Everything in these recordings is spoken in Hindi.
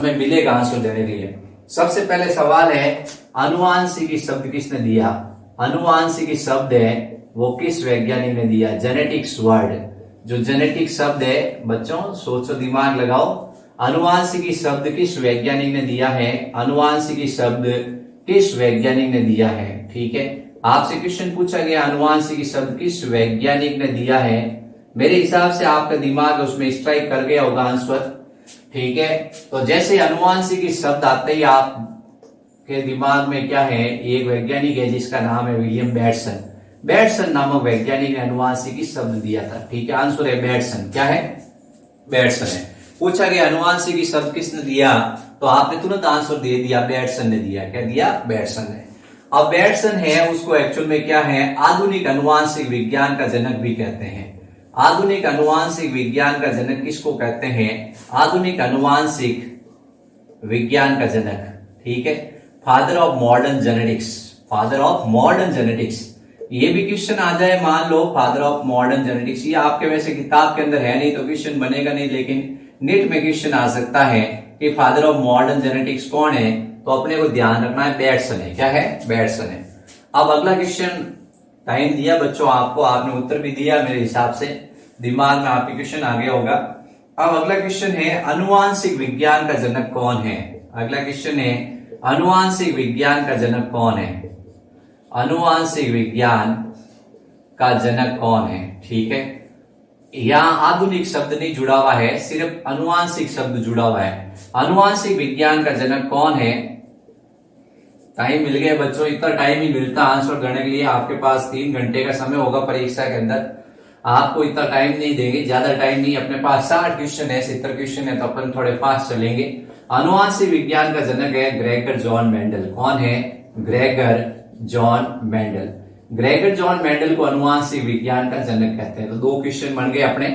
हमें मिलेगा आंसर देने के लिए। सबसे पहले सवाल है अनुवांशिकी शब्द किसने दिया। अनुवांशिकी शब्द है वो किस वैज्ञानिक ने दिया। जेनेटिक्स वर्ड, जो जेनेटिक शब्द है बच्चों सोचो दिमाग लगाओ। अनुवांशिकी शब्द किस वैज्ञानिक ने दिया है। अनुवांशिकी शब्द किस वैज्ञानिक ने दिया है। ठीक है, आपसे क्वेश्चन पूछा गया अनुवांशिकी शब्द किस वैज्ञानिक ने दिया है। मेरे हिसाब से आपका दिमाग उसमें स्ट्राइक कर गया होगा आंसर। ठीक है, तो जैसे अनुवांशिकी शब्द आते ही आप के दिमाग में क्या है, एक वैज्ञानिक है जिसका नाम है विलियम बैटसन। बैटसन नामक वैज्ञानिक ने अनुवांशिकी शब्द दिया था। ठीक है, आंसर है बैटसन। क्या है, बैटसन है। पूछा गया अनुवांशिकी शब्द किसने दिया, तो आपने तुरंत आंसर दे दिया, बैटसन ने दिया। क्या दिया, बैटसन ने। अब बैटसन है उसको एक्चुअल में क्या है, आधुनिक अनुवांशिक विज्ञान का जनक भी कहते हैं। आधुनिक अनुवांशिक विज्ञान का जनक किसको कहते हैं, आधुनिक अनुवांशिक विज्ञान का जनक। ठीक है, father of modern genetics, father of modern genetics. ये भी क्वेश्चन आ जाए मान लो फादर ऑफ मॉडर्न जेनेटिक्स, ये आपके वैसे किताब के अंदर है नहीं तो क्वेश्चन बनेगा नहीं, लेकिन नेट में क्वेश्चन आ सकता है कि फादर ऑफ मॉडर्न जेनेटिक्स कौन है, तो अपने को ध्यान रखना है बैटसन है। क्या है, बैटसन है। अब अगला क्वेश्चन, टाइम दिया बच्चों आपको, आपने उत्तर भी दिया, मेरे हिसाब से दिमाग में आपके क्वेश्चन आ गया होगा। अब अगला क्वेश्चन है अनुवांशिक विज्ञान का जनक कौन है। अगला क्वेश्चन है अनुवांशिक विज्ञान का जनक कौन है। अनुवांशिक विज्ञान का जनक कौन है। ठीक है, यहां आधुनिक शब्द नहीं जुड़ा हुआ है, सिर्फ अनुवांशिक शब्द जुड़ा हुआ है। अनुवांशिक विज्ञान का जनक कौन है। टाइम मिल गया बच्चों, इतना टाइम ही मिलता आंसर करने के लिए। आपके पास 3 घंटे का समय होगा परीक्षा के अंदर, आपको इतना टाइम नहीं देंगे, ज्यादा टाइम नहीं। अपने पास 60 क्वेश्चन है, 70 क्वेश्चन है, तो अपन थोड़े फास्ट चलेंगे। अनुवांशिक विज्ञान का जनक है ग्रेगर जॉन मेंडल। कौन है, Gregor John Mendel. Gregor John Mendel को अनुवांशिक विज्ञान का जनक कहते हैं। तो 2 क्वेश्चन बन गए अपने।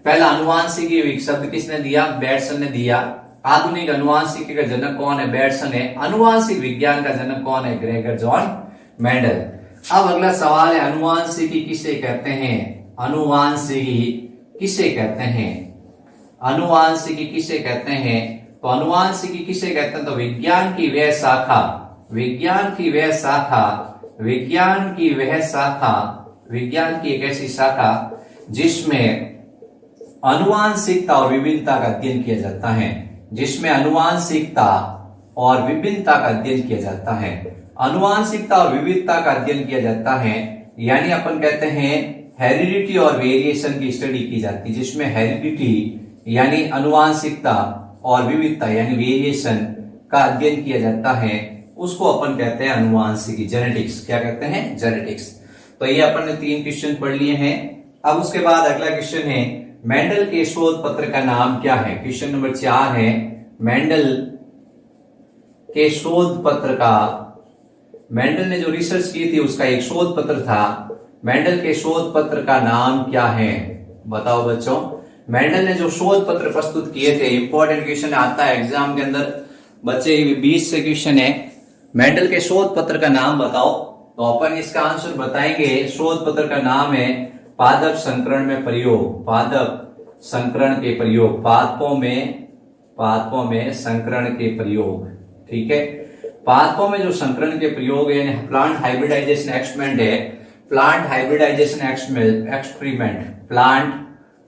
पहला अनुवांशिकी शब्द किसने दिया, बैटसन ने दिया। आधुनिक अनुवांशिकी का जनक कौन है, बैटसन है। अनुवांशिक विज्ञान का जनक कौन है, ग्रेगर जॉन मेंडल। अब अगला सवाल है अनुवांशिकी किसे कहते हैं। अनुवांशिकी किसे कहते हैं, अनुवांशिकी किसे कहते हैं। तो अनुवांशिकी किसे कहते हैं, तो विज्ञान की वह शाखा, विज्ञान की वह शाखा, विज्ञान की वह शाखा, विज्ञान की एक ऐसी शाखा जिसमें अनुवांशिकता और विभिन्नता का अध्ययन किया जाता है, जिसमें अनुवांशिकता और विभिन्नता का अध्ययन किया जाता है। अनुवांशिकता और विविधता का अध्ययन किया जाता है, यानी अपन कहते हैं हेरिडिटी और वेरिएशन की स्टडी की जाती है, जिसमें हेरिडिटी यानी अनुवांशिकता और विविधता यानी वेरिएशन का अध्ययन किया जाता है, उसको अपन कहते हैं अनुवांशिकी, जेनेटिक्स। क्या कहते हैं, जेनेटिक्स। तो ये अपन ने 3 क्वेश्चन पढ़ लिए हैं। अब उसके बाद अगला क्वेश्चन है मेंडल के शोध पत्र का नाम क्या है। क्वेश्चन नंबर 4 है मेंडल के शोध पत्र का, मेंडल ने जो रिसर्च की थी उसका एक शोध पत्र था। मेंडल के शोध पत्र का नाम क्या है, बताओ बच्चों। मेंडल ने जो शोध पत्र प्रस्तुत किए थे, इंपॉर्टेंट क्वेश्चन आता है एग्जाम के अंदर बच्चे, 20 से क्वेश्चन है। मेंडल के शोध पत्र का नाम बताओ, तो अपन इसका आंसर बताएंगे। शोध पत्र का नाम है पादप संकरण में प्रयोग, पादप संकरण के प्रयोग, पादपों में संकरण के प्रयोग। ठीक है, पादपों में जो संकरण के प्रयोग है, प्लांट हाइब्रिडाइजेशन एक्सपेरिमेंट है, plant hybridisation experiment, plant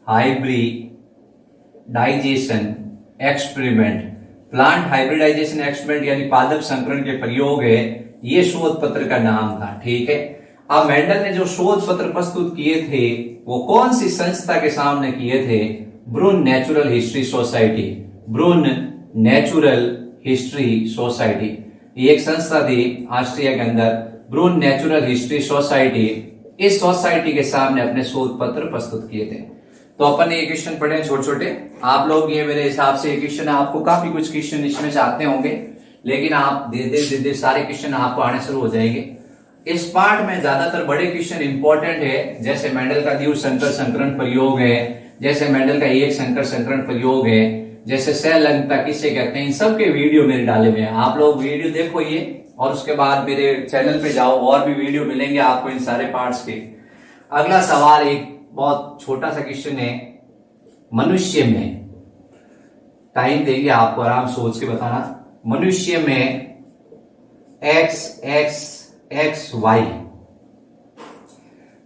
hybridisation experiment, plant hybridisation experiment यानी पादप संकरण के प्रयोग है, ये शोध पत्र का नाम था। ठीक है, अब मेंडल ने जो शोध पत्र प्रस्तुत किए थे वो कौन सी संस्था के सामने किए थे, Brünn natural history society, Brünn natural history society, ये एक संस्था थी ऑस्ट्रिया के अंदर, ब्रून नेचुरल हिस्ट्री सोसाइटी। इस सोसाइटी के सामने अपने शोध पत्र प्रस्तुत किए थे। तो अपन ने ये क्वेश्चन पढ़े छोटे छोटे, आप लोग ये मेरे हिसाब से क्वेश्चन, आपको काफी कुछ क्वेश्चन इसमें से आते होंगे, लेकिन आप धीरे धीरे सारे क्वेश्चन आपको आने शुरू हो जाएंगे। इस पार्ट में ज्यादातर बड़े क्वेश्चन इंपॉर्टेंट है, जैसे मेंडल का द्वितीय संकर संकरण प्रयोग है, जैसे मेंडल का एक संकर संकरण प्रयोग है, जैसे सहलग्नता किसे कहते हैं, इन सब के वीडियो मेरे डाले हुए हैं। आप लोग वीडियो देखो ये, और उसके बाद मेरे चैनल पे जाओ, और भी वीडियो मिलेंगे आपको इन सारे पार्ट्स के। अगला सवाल एक बहुत छोटा सा क्वेश्चन है, मनुष्य में टाइम देंगे आपको, आराम सोच के बताना। मनुष्य में XXXY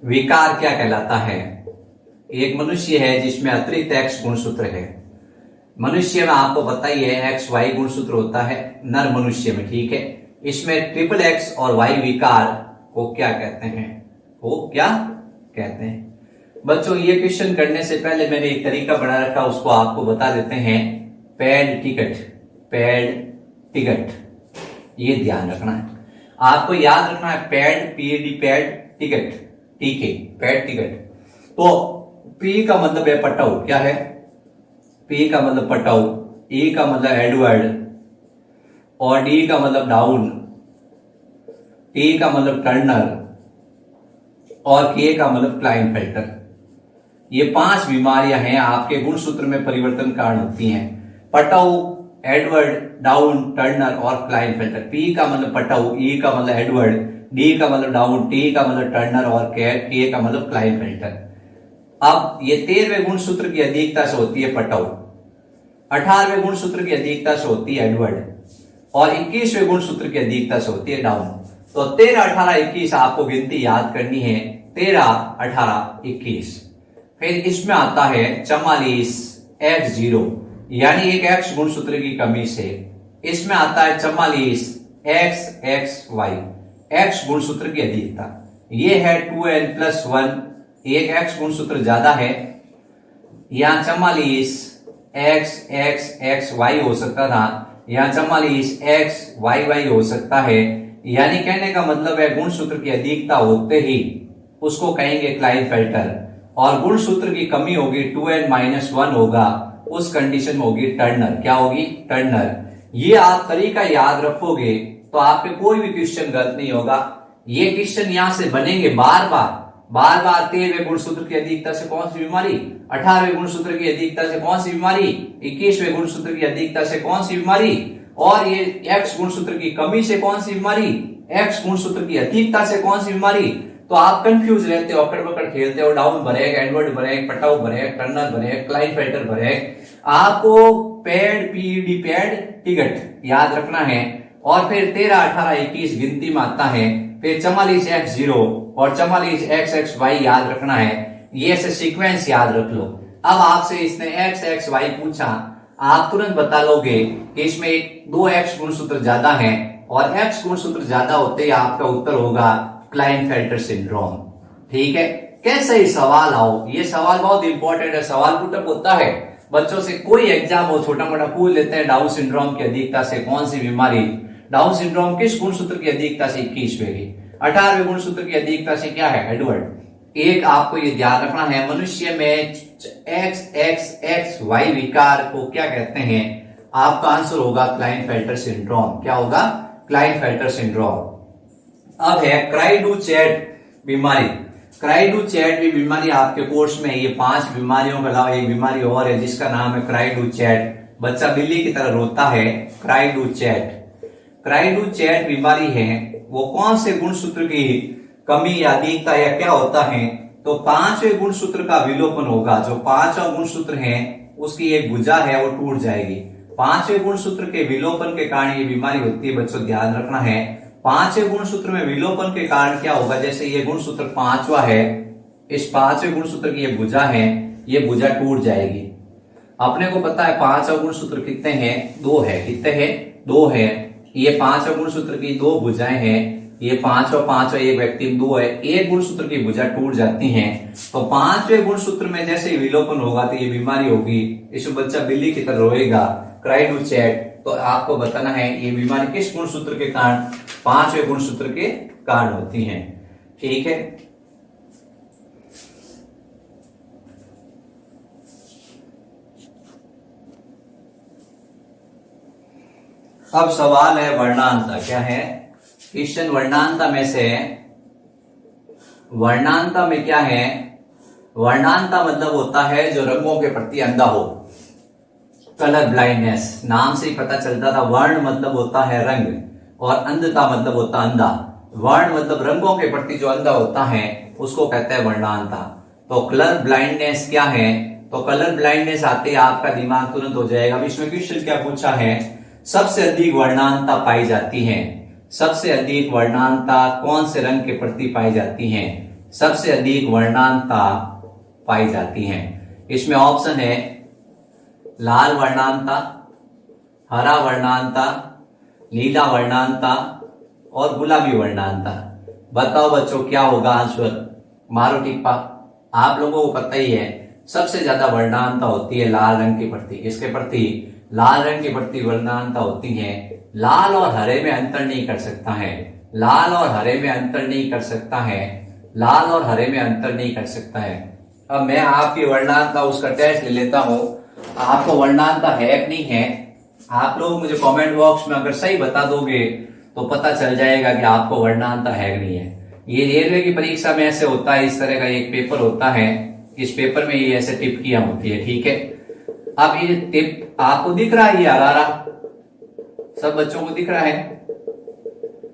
विकार क्या कहलाता है? एक मनुष्य है जिसमें अतिरिक्त X गुणसूत्र है। मनुष्य में आपको पता ही है XY गुणसूत्र होता है नर मनुष्य में, ठीक है। इसमें ट्रिपल X और Y विकार को क्या कहते हैं? वो क्या कहते हैं? बच्चों ये क्वेश्चन करने से पहले मैंने एक तरीका बना रखा, उसको आपको बता देते हैं। पैड टिकट, पैड टिकट, ये ध्यान रखना है आपको, याद रखना है। पैड, PAD, पैड, टिकट, ठीक है, पैड टिकट। तो P का मतलब है पटाऊ, क्या है? P का मतलब पटाऊ, E का मतलब एडवर्ड, और D का मतलब डाउन, T का मतलब टर्नर, और K का मतलब क्लाइनफेल्टर। ये 5 बीमारियां हैं आपके गुणसूत्र में परिवर्तन कारण होती हैं। पटाऊ, एडवर्ड, डाउन, टर्नर और क्लाइनफेल्टर। P का मतलब पटाऊ, E का मतलब एडवर्ड, D का मतलब डाउन, T का मतलब टर्नर और K का मतलब क्लाइनफेल्टर। अब ये 13वें गुणसूत्र की अधिकता से होती है पटाऊ, 18वें गुणसूत्र की अधिकता से होती है एडवर्ड, और 21वें गुणसूत्र की अधिकता से होती है डाउन। तो 13, 18, 21 आपको गिनती याद करनी है। 13, 18, 21। फिर इसमें आता है 44 X0, यानी एक X गुणसूत्र की कमी से। इसमें आता है 44 XXY, X गुणसूत्र की अधिकता। ये है 2n+1, एक X गुणसूत्र ज्यादा है। यहां 44 XXXY हो सकता था, यहां 44 XYY हो सकता है। यानी कहने का मतलब है गुणसूत्र की अधिकता होते ही उसको कहेंगे क्लाइनफेल्टर, और गुणसूत्र की कमी होगी 2n-1 होगा, उस कंडीशन में होगी टर्नर। क्या होगी? टर्नर। ये आप तरीका याद रखोगे तो आपके कोई भी क्वेश्चन गलत नहीं होगा। ये क्वेश्चन यहां से बनेंगे बार बार 13वें गुणसूत्र की अधिकता से कौन सी बीमारी, 18वें गुणसूत्र की अधिकता से कौन सी बीमारी, 21वें गुणसूत्र की अधिकता से कौन सी बीमारी, और ये X गुणसूत्र की कमी से कौन सी बीमारी, X गुणसूत्र की अधिकता से कौन सी बीमारी। तो आप कंफ्यूज रहते हो, अकड़ बकड़ खेलते हो, डाउन भरेगा, एडवर्ड भरेगा, पटाऊ भरेगा, टर्नर भरेगा, क्लाइनफेल्टर भरेगा। आपको पैड, PED, पैड टिकट याद रखना है। और फिर 13, 18, 21 गिनती में आता है। फिर 44 X0 और 44 XXY याद रखना है। ये ऐसे सीक्वेंस याद रख लो। अब आपसे इसने XXY पूछा, आप तुरंत बता लोगे कि इसमें 2 X गुणसूत्र ज्यादा है, और X गुणसूत्र ज्यादा होते ही आपका उत्तर होगा क्लाइनफेल्टर सिंड्रोम। ठीक है, कैसे ही सवाल आओ, ये सवाल बहुत इंपॉर्टेंट है। सवाल पुटअप होता है बच्चों से, कोई एग्जाम हो छोटा मोटा पूछ लेते हैं, डाउन सिंड्रोम की अधिकता से कौन सी बीमारी, डाउन सिंड्रोम किस गुणसूत्र की अधिकता से 21वें की, 18वें गुणसूत्र की अधिकता से क्या है, एडवर्ड। एक आपको ये ध्यान रखना है, मनुष्य में XXXY विकार को क्या कहते हैं? आपका आंसर होगा क्लाइनफेल्टर सिंड्रोम। क्या होगा? Klinefelter syndrome. अब है क्राइडू-चैट बीमारी। क्राइडू-चैट भी बीमारी आपके कोर्स में है। ये 5 बीमारियों के अलावा एक बीमारी और है जिसका नाम है क्राइडू-चैट। बच्चा बिल्ली की तरह रोता है, क्राइडू-चैट। क्राइडू-चैट बीमारी है वो कौन से गुणसूत्र की कमी या अधिकता या क्या होता है? तो 5वें गुणसूत्र का विलोपन होगा। जो 5वां गुणसूत्र है उसकी एक भुजा है वो टूट जाएगी। 5वें गुणसूत्र के विलोपन के कारण ये बीमारी होती है। बच्चों ध्यान रखना है, 5वें गुणसूत्र में विलोपन के कारण क्या होगा? जैसे ये गुणसूत्र 5वां है, इस 5वें गुणसूत्र की ये भुजा है, ये भुजा टूट जाएगी। अपने को पता है 5वां गुणसूत्र कितने हैं? 2 है। कितने हैं? 2 है। ये 5वां गुणसूत्र की 2 भुजाएं हैं। ये 5वां एक व्यक्ति में 2 है, एक गुणसूत्र की भुजा टूट जाती हैं। तो 5वें गुणसूत्र में जैसे ही विलोपन होगा तो ये बीमारी होगी। इसमें बच्चा बिल्ली की तरह रोएगा, क्राइडू-चैट। तो आपको बताना है ये बीमारी किस गुणसूत्र के कारण? 5वें गुणसूत्र के कारण होती है। ठीक है, अब सवाल है वर्णांता। क्या है क्वेश्चन? वर्णांता में से, वर्णांता में क्या है? वर्णांता मतलब होता है जो रंगों के प्रति अंधा हो, कलर ब्लाइंडनेस। नाम से ही पता चलता था, वर्ण मतलब होता है रंग और अंधता मतलब होता अंधा। वर्ण मतलब रंगों के प्रति जो अंधा होता है उसको कहते हैं वर्णांता। तो कलर ब्लाइंडनेस क्या है? तो कलर ब्लाइंडनेस आते ही आपका दिमाग तुरंत हो जाएगा। अब इसमें क्वेश्चन क्या पूछा है, सबसे अधिक वर्णांतता पाई जाती है, सबसे अधिक वर्णांतता कौन से रंग के प्रति पाई जाती है, सबसे अधिक वर्णांतता पाई जाती है। इसमें ऑप्शन है लाल वर्णांतता, हरा वर्णांतता, नीला वर्णांतता और गुलाबी वर्णांतता। बताओ बच्चों क्या होगा आंसर, मारो टिप्पा। आप लोगों को पता ही है सबसे ज्यादा वर्णांतता होती है लाल रंग के प्रति, इसके प्रति लाल रंग के प्रति वर्णांतता होती है। लाल और हरे में अंतर नहीं कर सकता है, लाल और हरे में अंतर नहीं कर सकता है, लाल और हरे में अंतर नहीं कर सकता है। अब मैं आपकी वर्णांतता उसका टेस्ट ले लेता हूं, आपको वर्णांतता है कि नहीं है। आप लोग मुझे कमेंट बॉक्स में अगर सही बता दोगे तो पता चल जाएगा कि आपको वर्णांतता है कि नहीं है। ये रेलवे की परीक्षा में ऐसे होता है, इस तरह का एक पेपर होता है, इस पेपर में ये ऐसे टिप्पणियां होती है, ठीक है। अब ये टिप आपको दिख रहा है, ये हरा हरा, सब बच्चों को दिख रहा है,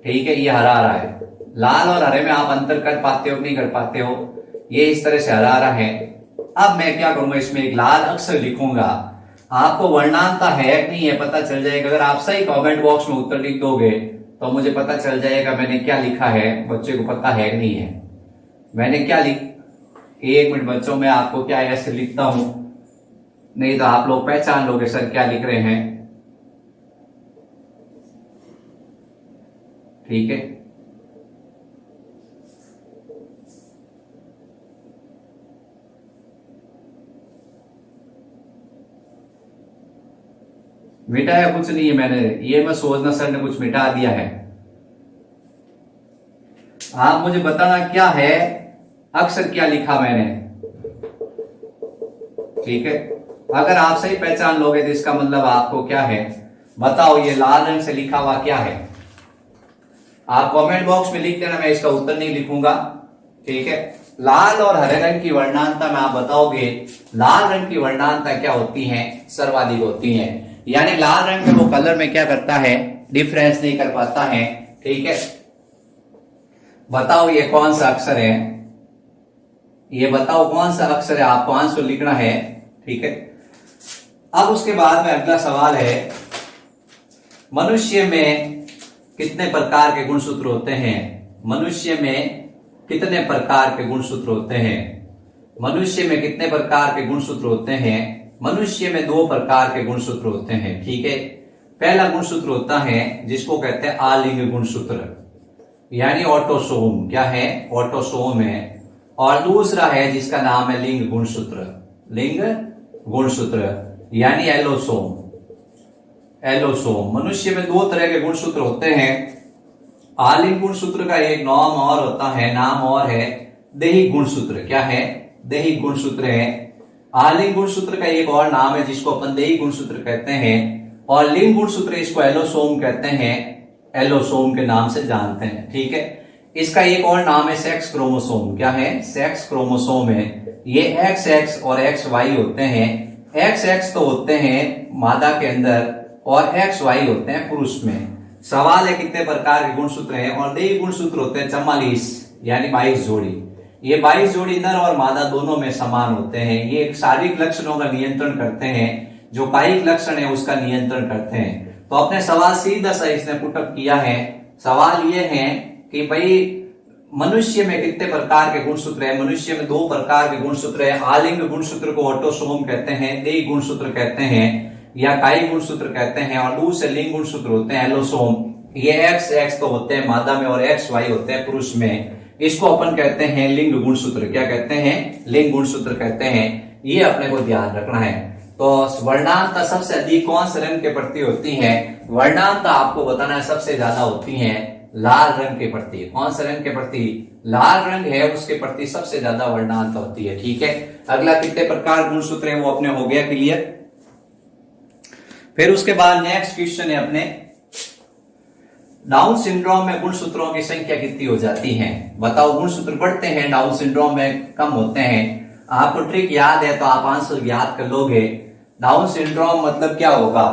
ठीक है, ये हरा हरा है। लाल और हरे में आप अंतर कर पाते हो नहीं कर पाते हो, ये इस तरह से हरा हरा है। अब मैं क्या करूंगा, इसमें एक लाल अक्षर लिखूंगा, आपको वर्णांतता है कि नहीं है पता चल जाएगा। अगर आप सही कमेंट बॉक्स में उत्तर लिख दोगे तो मुझे पता चल जाएगा मैंने क्या लिखा है, बच्चे को पता है कि नहीं है मैंने क्या लिख। एक मिनट बच्चों, मैं आपको क्या ऐसे लिखता हूं, नहीं तो आप लोग पहचान लोगे सर क्या लिख रहे हैं, ठीक है। मिटाया कुछ नहीं है मैंने, ये मैं सोचना सर ने कुछ मिटा दिया है। आप मुझे बताना क्या है, अक्षर क्या लिखा मैंने, ठीक है। अगर आप सही पहचान लोगे तो इसका मतलब आपको क्या है बताओ, ये लाल रंग से लिखा हुआ क्या है। आप कमेंट बॉक्स में लिख देना, मैं इसका उत्तर नहीं लिखूंगा, ठीक है। लाल और हरे रंग की वर्णांतता में आप बताओगे, लाल रंग की वर्णांतता क्या होती है, सर्वाधिक होती है। यानी लाल रंग में वो कलर में क्या करता है, डिफरेंस नहीं कर पाता है, ठीक है। बताओ ये कौन सा अक्षर है, ये बताओ कौन सा अक्षर है, आपको आंसर लिखना है, ठीक है। अब उसके बाद में अगला सवाल है, मनुष्य में कितने प्रकार के गुणसूत्र होते हैं, मनुष्य में कितने प्रकार के गुणसूत्र होते हैं, मनुष्य में कितने प्रकार के गुणसूत्र होते हैं। मनुष्य में 2 प्रकार के गुणसूत्र होते हैं, ठीक है। पहला गुणसूत्र होता है जिसको कहते हैं आलिंग गुणसूत्र, यानी ऑटोसोम, क्या है ऑटोसोम है। और दूसरा है जिसका नाम है लिंग गुणसूत्र, लिंग गुणसूत्र यानी एलोसोम, एलोसोम। मनुष्य में 2 तरह के गुणसूत्र होते हैं। आलिंग गुणसूत्र का एक नाम और होता है, नाम और है दैहिक गुणसूत्र, क्या है दैहिक गुणसूत्र है। आलिंग गुणसूत्र का एक और नाम है जिसको अपन दैहिक गुणसूत्र कहते हैं, और लिंग गुणसूत्र इसको एलोसोम कहते हैं, एलोसोम के नाम से जानते हैं, ठीक है। इसका एक और नाम है सेक्स क्रोमोसोम, क्या है सेक्स क्रोमोसोम है। ये XX और XY होते हैं। XX तो होते हैं मादा के अंदर और XY होते हैं पुरुष में। सवाल है कितने प्रकार के गुणसूत्र हैं, और दैहिक गुणसूत्र होते हैं 44 यानी 22 जोड़ी। ये 22 जोड़ी नर और मादा दोनों में समान होते हैं। ये शारीरिक लक्षणों का नियंत्रण करते हैं, जो कायिक लक्षण है उसका नियंत्रण करते हैं। तो अपने सवाल सीधा सा इसने पुटअप किया है। सवाल ये है कि भाई मनुष्य में कितने प्रकार के गुणसूत्र है। मनुष्य में 2 प्रकार के गुणसूत्र है। आलिंग गुणसूत्र को ऑटोसोम कहते हैं, दैहिक गुणसूत्र कहते हैं या कायिक गुणसूत्र कहते हैं, और दूसरे लिंग गुणसूत्र होते हैं एलोसोम। ये XX तो होते हैं मादा में और XY होते हैं पुरुष में। इसको अपन कहते हैं लिंग गुणसूत्र, क्या कहते हैं लिंग गुणसूत्र कहते हैं। ये अपने को ध्यान रखना है। तो वर्णांतता सबसे अधिक कौन से रंग के प्रति होती है, वर्णांतता आपको बताना है सबसे ज्यादा होती है लाल रंग के प्रति। कौन से रंग के प्रति, लाल रंग है उसके प्रति सबसे ज्यादा वर्णांतता होती है, ठीक है। अगला कितने प्रकार गुणसूत्र है वो अपने हो गया क्लियर। फिर उसके बाद नेक्स्ट क्वेश्चन है अपने, डाउन सिंड्रोम में गुणसूत्रों की संख्या कितनी हो जाती है। बताओ गुणसूत्र बढ़ते हैं, डाउन सिंड्रोम में कम होते हैं। आपको ट्रिक याद है तो आप आंसर याद कर लोगे। डाउन सिंड्रोम मतलब क्या होगा,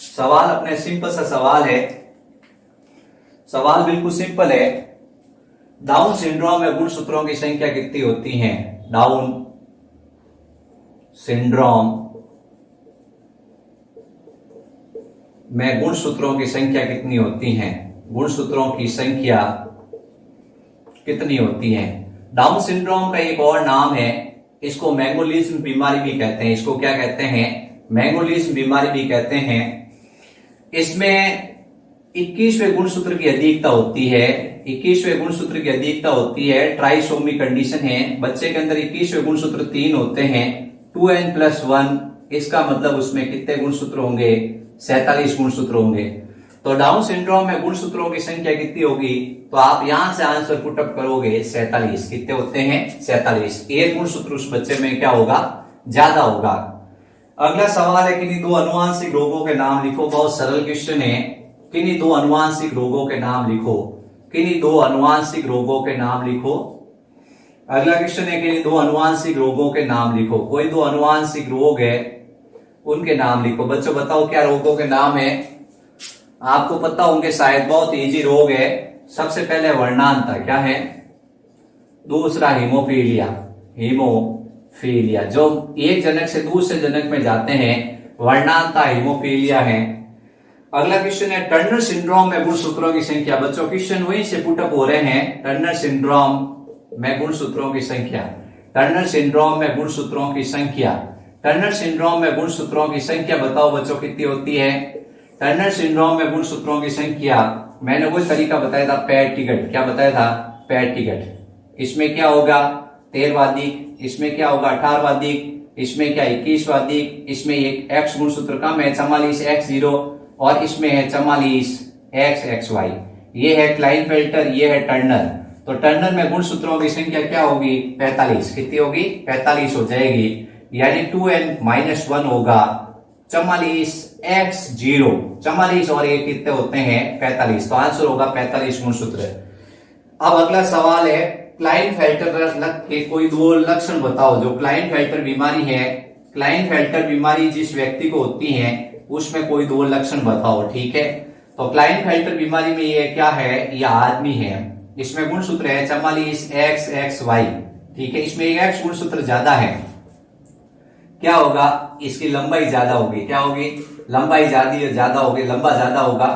सवाल अपने सिंपल सा सवाल है, सवाल बिल्कुल सिंपल है। डाउन सिंड्रोम में गुणसूत्रों की संख्या कितनी होती है, डाउन सिंड्रोम में गुणसूत्रों की संख्या कितनी होती है? गुणसूत्रों की संख्या कितनी होती है? डाउन सिंड्रोम का एक और नाम है, इसको मैंगोलिज्म बीमारी भी कहते हैं। इसको क्या कहते हैं? मैंगोलिज्म बीमारी भी कहते हैं। इसमें 21वें गुणसूत्र की अधिकता होती है। 21वें गुणसूत्र की अधिकता होती है। ट्राइसोमी कंडीशन है। बच्चे के अंदर 21वें गुणसूत्र 3 होते हैं। 2n+1, इसका मतलब उसमें कितने गुणसूत्र होंगे? 47 गुणसूत्र होंगे। तो डाउन सिंड्रोम में गुणसूत्रों की संख्या कितनी होगी? तो आप यहां से आंसर पुटअप करोगे 47। कितने होते हैं? 47। एक गुणसूत्र उस बच्चे में क्या होगा? ज्यादा होगा। अगला सवाल है, किन्हीं दो अनुवांशिक रोगों के नाम लिखो। बहुत सरल क्वेश्चन है। किन्हीं दो अनुवांशिक रोगों के नाम लिखो। किन्हीं दो अनुवांशिक रोगों के नाम लिखो। अगला क्वेश्चन है, किन्हीं दो अनुवांशिक रोगों के नाम लिखो। कोई दो अनुवांशिक रोग है, उनके नाम लिखो। बच्चों बताओ क्या रोगों के नाम है? आपको पता होंगे शायद, बहुत इजी रोग है। सबसे पहले वर्णांता, क्या है? दूसरा हीमोफीलिया। हीमोफीलिया जो एक जनक से दूसरे जनक में जाते हैं, वर्णांता हीमोफीलिया है। अगला क्वेश्चन है, टर्नर सिंड्रोम में गुणसूत्रों की संख्या। बच्चों क्वेश्चन वहीं से पुटअप हो रहे हैं। टर्नर सिंड्रोम में गुणसूत्रों की संख्या। टर्नर सिंड्रोम में गुणसूत्रों की संख्या। टर्नर सिंड्रोम में गुणसूत्रों की संख्या बताओ बच्चों कितनी होती है? टर्नर सिंड्रोम में गुणसूत्रों की संख्या मैंने वो तरीका बताया था, पैटिगट। क्या बताया था? पैटिगट। इसमें क्या होगा? 13वादिक। इसमें क्या होगा? 18वादिक। इसमें क्या? 21वादिक। इसमें एक एक्स गुणसूत्र कम है, 44x0, और इसमें है 44xxy। ये है क्लाइनफेल्टर, ये है टर्नर। तो टर्नर में गुणसूत्रों की संख्या क्या होगी? 45। कितनी होगी? 45 हो जाएगी। यानी 2n-1 होगा 44x0। 44 और ये कितने होते हैं? 45। तो आंसर होगा 45 गुणसूत्र। अब अगला सवाल है, क्लाइनफेल्टर के कोई दो लक्षण बताओ। जो क्लाइनफेल्टर बीमारी है, क्लाइनफेल्टर बीमारी जिस व्यक्ति को होती है उसमें कोई दो लक्षण बताओ। ठीक है, तो क्लाइनफेल्टर बीमारी में ये क्या है? ये आदमी है। इसमें गुणसूत्र है 44xxy। ठीक है, इसमें एक एक्स गुणसूत्र ज्यादा है। क्या होगा? इसकी लंबाई ज्यादा होगी। क्या होगी? लंबाई ज्यादा होगी, लंबा ज्यादा होगा।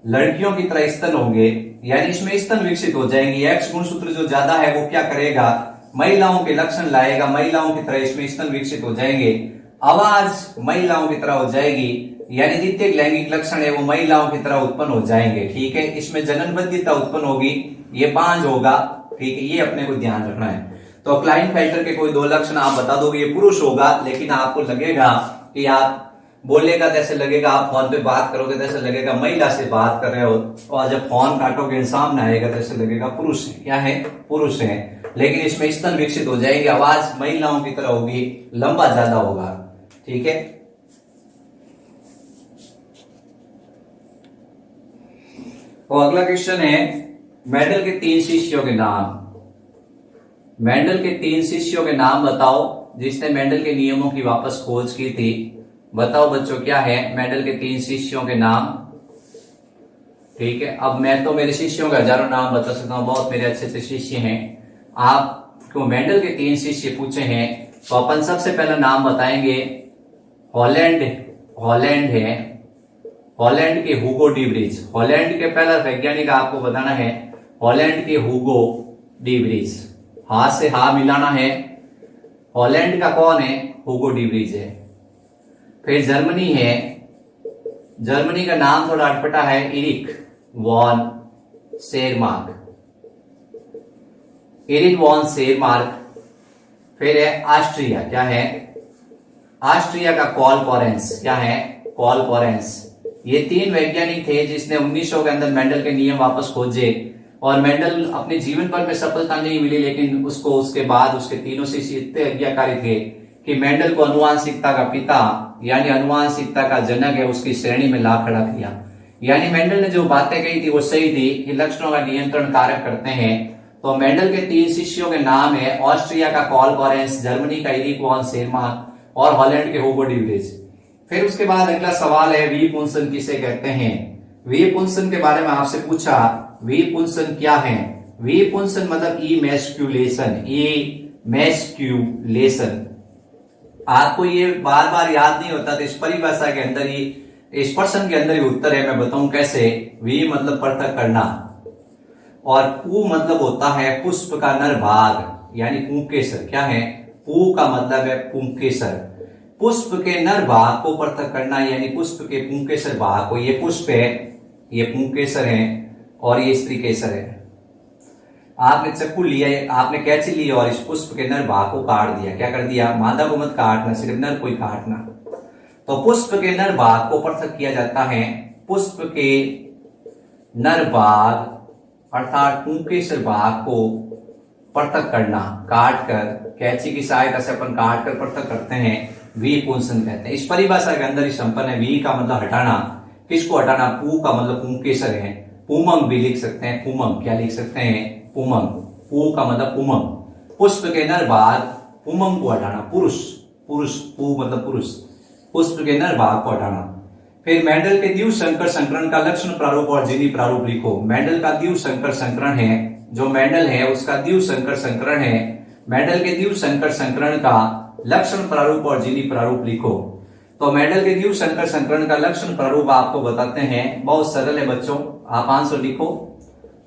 लड़कियों की तरह स्तन होंगे, यानी इसमें स्तन विकसित हो जाएंगे। एक्स गुणसूत्र जो ज्यादा है वो क्या करेगा? महिलाओं के लक्षण लाएगा। महिलाओं की तरह इसमें स्तन विकसित हो जाएंगे। आवाज महिलाओं की तरह हो जाएगी, यानी द्वितीयक लैंगिक लक्षण है वो महिलाओं की तरह उत्पन्न हो जाएंगे। ठीक है, इसमें जननबद्धता उत्पन्न होगी, ये बांझ होगा। ठीक है, ये अपने को ध्यान रखना है। तो क्लाइनफेल्टर के कोई दो लक्षण आप बता दोगे। ये पुरुष होगा, लेकिन आपको लगेगा कि आप बोलेगा जैसे लगेगा, आप फोन पे बात करोगे जैसे लगेगा महिला से बात कर रहे हो, और जब फोन काटोगे सामने आएगा जैसे लगेगा पुरुष है। क्या है? पुरुष है। लेकिन इसमें स्तन विकसित हो जाएंगे, आवाज महिलाओं की तरह होगी, लंबा ज्यादा होगा। ठीक है, और अगला क्वेश्चन है, मेंडल के 3 शिष्यों के नाम। मेंडल के 3 शिष्यों के नाम बताओ जिसने मेंडल के नियमों की वापस खोज की थी। बताओ बच्चों क्या है मेंडल के 3 शिष्यों के नाम। ठीक है, अब मैं तो मेरे शिष्यों के हजारों नाम बता सकता हूं, बहुत मेरे अच्छे अच्छे शिष्य हैं। आपको मेंडल के 3 शिष्य पूछे हैं, तो अपन सबसे पहला नाम बताएंगे हॉलैंड। हॉलैंड है, हॉलैंड के हुगो डी ब्रिज। हॉलैंड के पहला वैज्ञानिक आपको बताना है, हॉलैंड के हुगो डी ब्रिज। हाथ से हा मिलाना है। हॉलैंड का कौन है? हुगो डी ब्रिज है। फिर जर्मनी है, जर्मनी का नाम थोड़ा अटपटा है, Erich von Tschermak. Erich von Tschermak. फिर है ऑस्ट्रिया, क्या है? ऑस्ट्रिया का कॉल कॉरेंस। क्या है? Call Correns. ये 3 वैज्ञानिक थे जिसने 1900 के अंदर मेंडल के नियम वापस खोजे, और मेंडल अपने जीवन भर में सफलता नहीं मिली, लेकिन उसको उसके बाद उसके तीनों शिष्य इतने आज्ञाकारी थे कि मेंडल को अनुवांशिकता का पिता यानी अनुवांशिकता का जनक है उसकी श्रेणी में ला खड़ा किया। यानी मेंडल ने जो बातें कही थी वो सही थी कि लक्षणों का नियंत्रण कार्य करते हैं। तो मेंडल के 3 शिष्यों के नाम है ऑस्ट्रिया का कॉल कॉरेंस, जर्मनी का इरिक वॉन शेरमार्क और हॉलैंड के हुगो डी ब्रिज। फिर उसके बाद अगला सवाल है वी पुंसन किसे कहते हैं। वी पुंसन के बारे में आपसे पूछा, वी पुंसन क्या है? वी पुंसन मतलब इमैस्क्यूलेशन। इमैस्क्यूलेशन आपको ये बार बार याद नहीं होता, तो इस परिभाषा के अंदर ही, इस प्रश्न के अंदर ही उत्तर है। मैं बताऊं कैसे। वी मतलब पृथक करना, और पू मतलब होता है पुष्प का नर भाग यानी पुंकेसर। क्या है? पू का मतलब है पुंकेसर। पुष्प के नर भाग को पृथक करना यानी पुष्प के पुंकेसर भाग को, ये पुष्प है, ये पुंकेसर है और ये स्त्री केसर है। आपने चक्कू लिया, आपने कैंची ली और इस पुष्प के नर भाग को काट दिया। क्या कर दिया? मादा को मत काटना, सिर्फ नर को ही काटना। तो पुष्प के नर भाग को पृथक किया जाता है। पुष्प के नर भाग अर्थात पुंकेसर भाग को पृथक करना, काट कर, कैंची की सहायता से अपन काट कर पृथक करते हैं, वी पुंसन कहते हैं। इस परिभाषा के अंदर ही संपन्न है। वी का मतलब हटाना। किसको हटाना? पू का मतलब पुंकेसर है। पुमंग भी लिख सकते हैं, पुमंग। क्या लिख सकते हैं? पुमंग। पू का मतलब पुमंग। पुष्प के नर भाग पुमंग को हटाना, पुरुष, पुरुष, पू मतलब पुरुष, पुष्प के नर भाग को हटाना। फिर मेंडल के द्विव संकर संकरण का लक्षण प्रारूप और जीनी प्रारूप लिखो। मेंडल का द्विव संकर संकरण है, जो मेंडल है उसका द्विव संकर संकरण है। मेंडल के द्विव संकर संकरण का लक्षण प्रारूप और जीनी प्रारूप लिखो। तो मेंडल के द्विव संकर संकरण का लक्षण प्रारूप आपको बताते हैं, बहुत सरल है बच्चों, आप आंसर लिखो,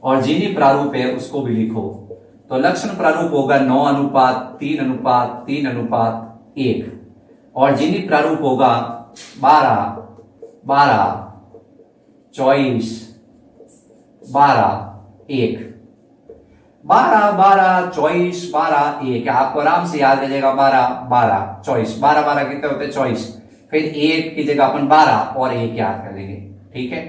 और जीनी प्रारूप है उसको भी लिखो। तो लक्षण प्रारूप होगा 9:3:3:3:1 और जीनी प्रारूप होगा 12:12:24:12:1। 12:12:24:12:1 आपको आराम से याद रहेगा। 12:12:24 12:12 कितने होते हैं? 24। फिर 1 की जगह अपन 12 और 1 याद कर लेंगे। ठीक है,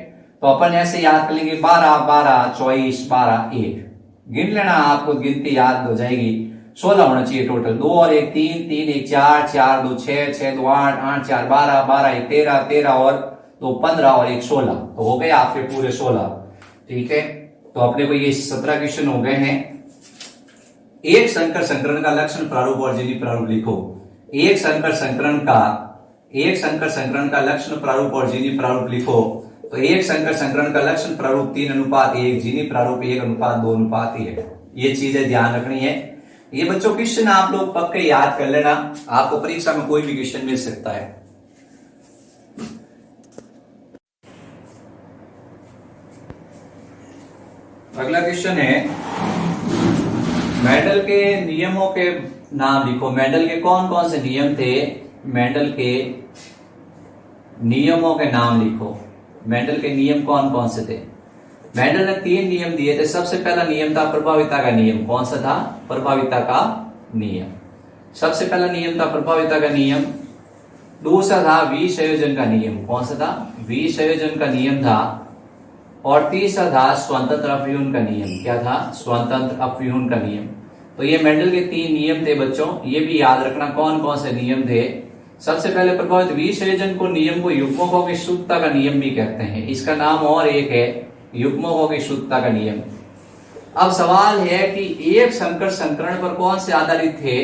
तो अपन ऐसे याद कर लेंगे 12:12:24:12:1। गिन लेना, आपको गिनती याद हो जाएगी। 16 होना चाहिए टोटल। 2 और 1 3, 3 1 4, 4 2 6, 6 2 8, 8 4 12, 12 1 13, 13 और 2 15 और 1 16। तो हो गए आपके पूरे 16। ठीक है, तो अपने को ये 17 क्वेश्चन हो गए हैं। एक संकर संकरण का लक्षण प्रारूप और जीनी प्रारूप लिखो। एक संकर संकरण का लक्षण प्रारूप और जीनी प्रारूप लिखो। तो एक संकर संकरण का लक्षण प्रारूप 3:1, जीनी प्रारूप 1:2:1। ये चीजें ध्यान रखनी है। ये बच्चों क्वेश्चन आप लोग पक्के याद कर लेना, आपको परीक्षा में कोई भी क्वेश्चन मिल सकता है। अगला क्वेश्चन है, मेंडल के नियमों के नाम लिखो। मेंडल के कौन कौन से नियम थे? मेंडल के नियमों के नाम लिखो। मेंडल के नियम कौन कौन से थे? मेंडल ने 3 नियम दिए थे। सबसे पहला नियम था प्रभाविता का नियम। कौन सा था? प्रभाविता का नियम। सबसे पहला नियम था प्रभाविता का नियम। दूसरा था विसंयोजन का नियम। कौन सा था? विसंयोजन का नियम था। और तीसरा था स्वतंत्र अपव्यूहन का नियम। क्या था? स्वतंत्र अपव्यूहन का नियम। तो ये मेंडल के 3 नियम थे बच्चों, ये भी याद रखना कौन कौन से नियम थे। सबसे पहले प्रभावित विसंयोजन को नियम को युग्मकों की शुद्धता का नियम भी कहते हैं। इसका नाम और एक है युग्मकों की शुद्धता का नियम। अब सवाल है कि एक संकर संकरण पर कौन से आधारित थे?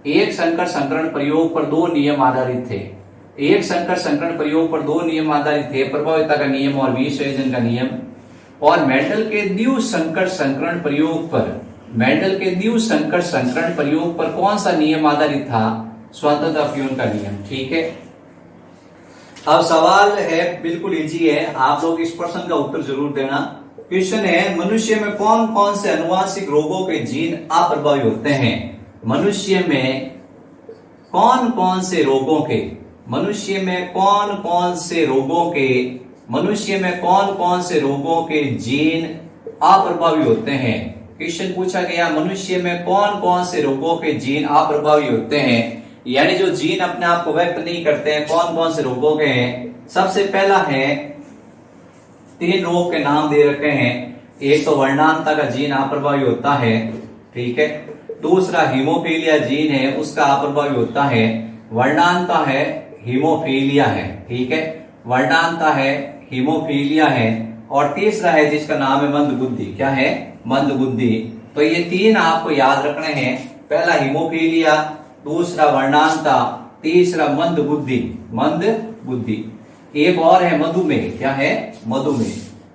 एक संकर संकरण प्रयोग पर 2 नियम आधारित थे। एक संकर संकरण प्रयोग पर 2 नियम आधारित थे, प्रभाविता का नियम और विसंयोजन का नियम। और मेंडल के द्विव संकर संकरण प्रयोग पर, मेंडल के द्विव संकर संकरण प्रयोग पर कौन सा नियम आधारित था? स्वतंत्र अपव्यूहन का नियम। ठीक है, अब सवाल है बिल्कुल इजी है, आप लोग इस प्रश्न का उत्तर जरूर देना। क्वेश्चन है, मनुष्य में कौन कौन से अनुवांशिक रोगों के जीन अप्रभावी होते हैं? मनुष्य में कौन कौन से रोगों के, मनुष्य में कौन कौन से रोगों के, मनुष्य में कौन कौन से रोगों के जीन अप्रभावी होते हैं? क्वेश्चन पूछा गया, मनुष्य में कौन कौन से रोगों के जीन अप्रभावी होते हैं, यानी जो जीन अपने आप को व्यक्त नहीं करते हैं, कौन कौन से रोगों के हैं। सबसे पहला है, 3 रोग के नाम दे रखे हैं। एक तो वर्णांतता का जीन अप्रभावी होता है। ठीक है, दूसरा हीमोफीलिया जीन है, उसका अप्रभावी होता है। वर्णांतता है, हीमोफीलिया है। ठीक है, वर्णांतता है, हीमोफीलिया है। और तीसरा है जिसका नाम है मंदबुद्धि। क्या है? मंदबुद्धि। तो ये 3 आपको याद रखने हैं। पहला हीमोफीलिया, दूसरा वर्णांतता, तीसरा मंदबुद्धि। मंदबुद्धि। एक और है मधुमेह। क्या है? मधुमेह।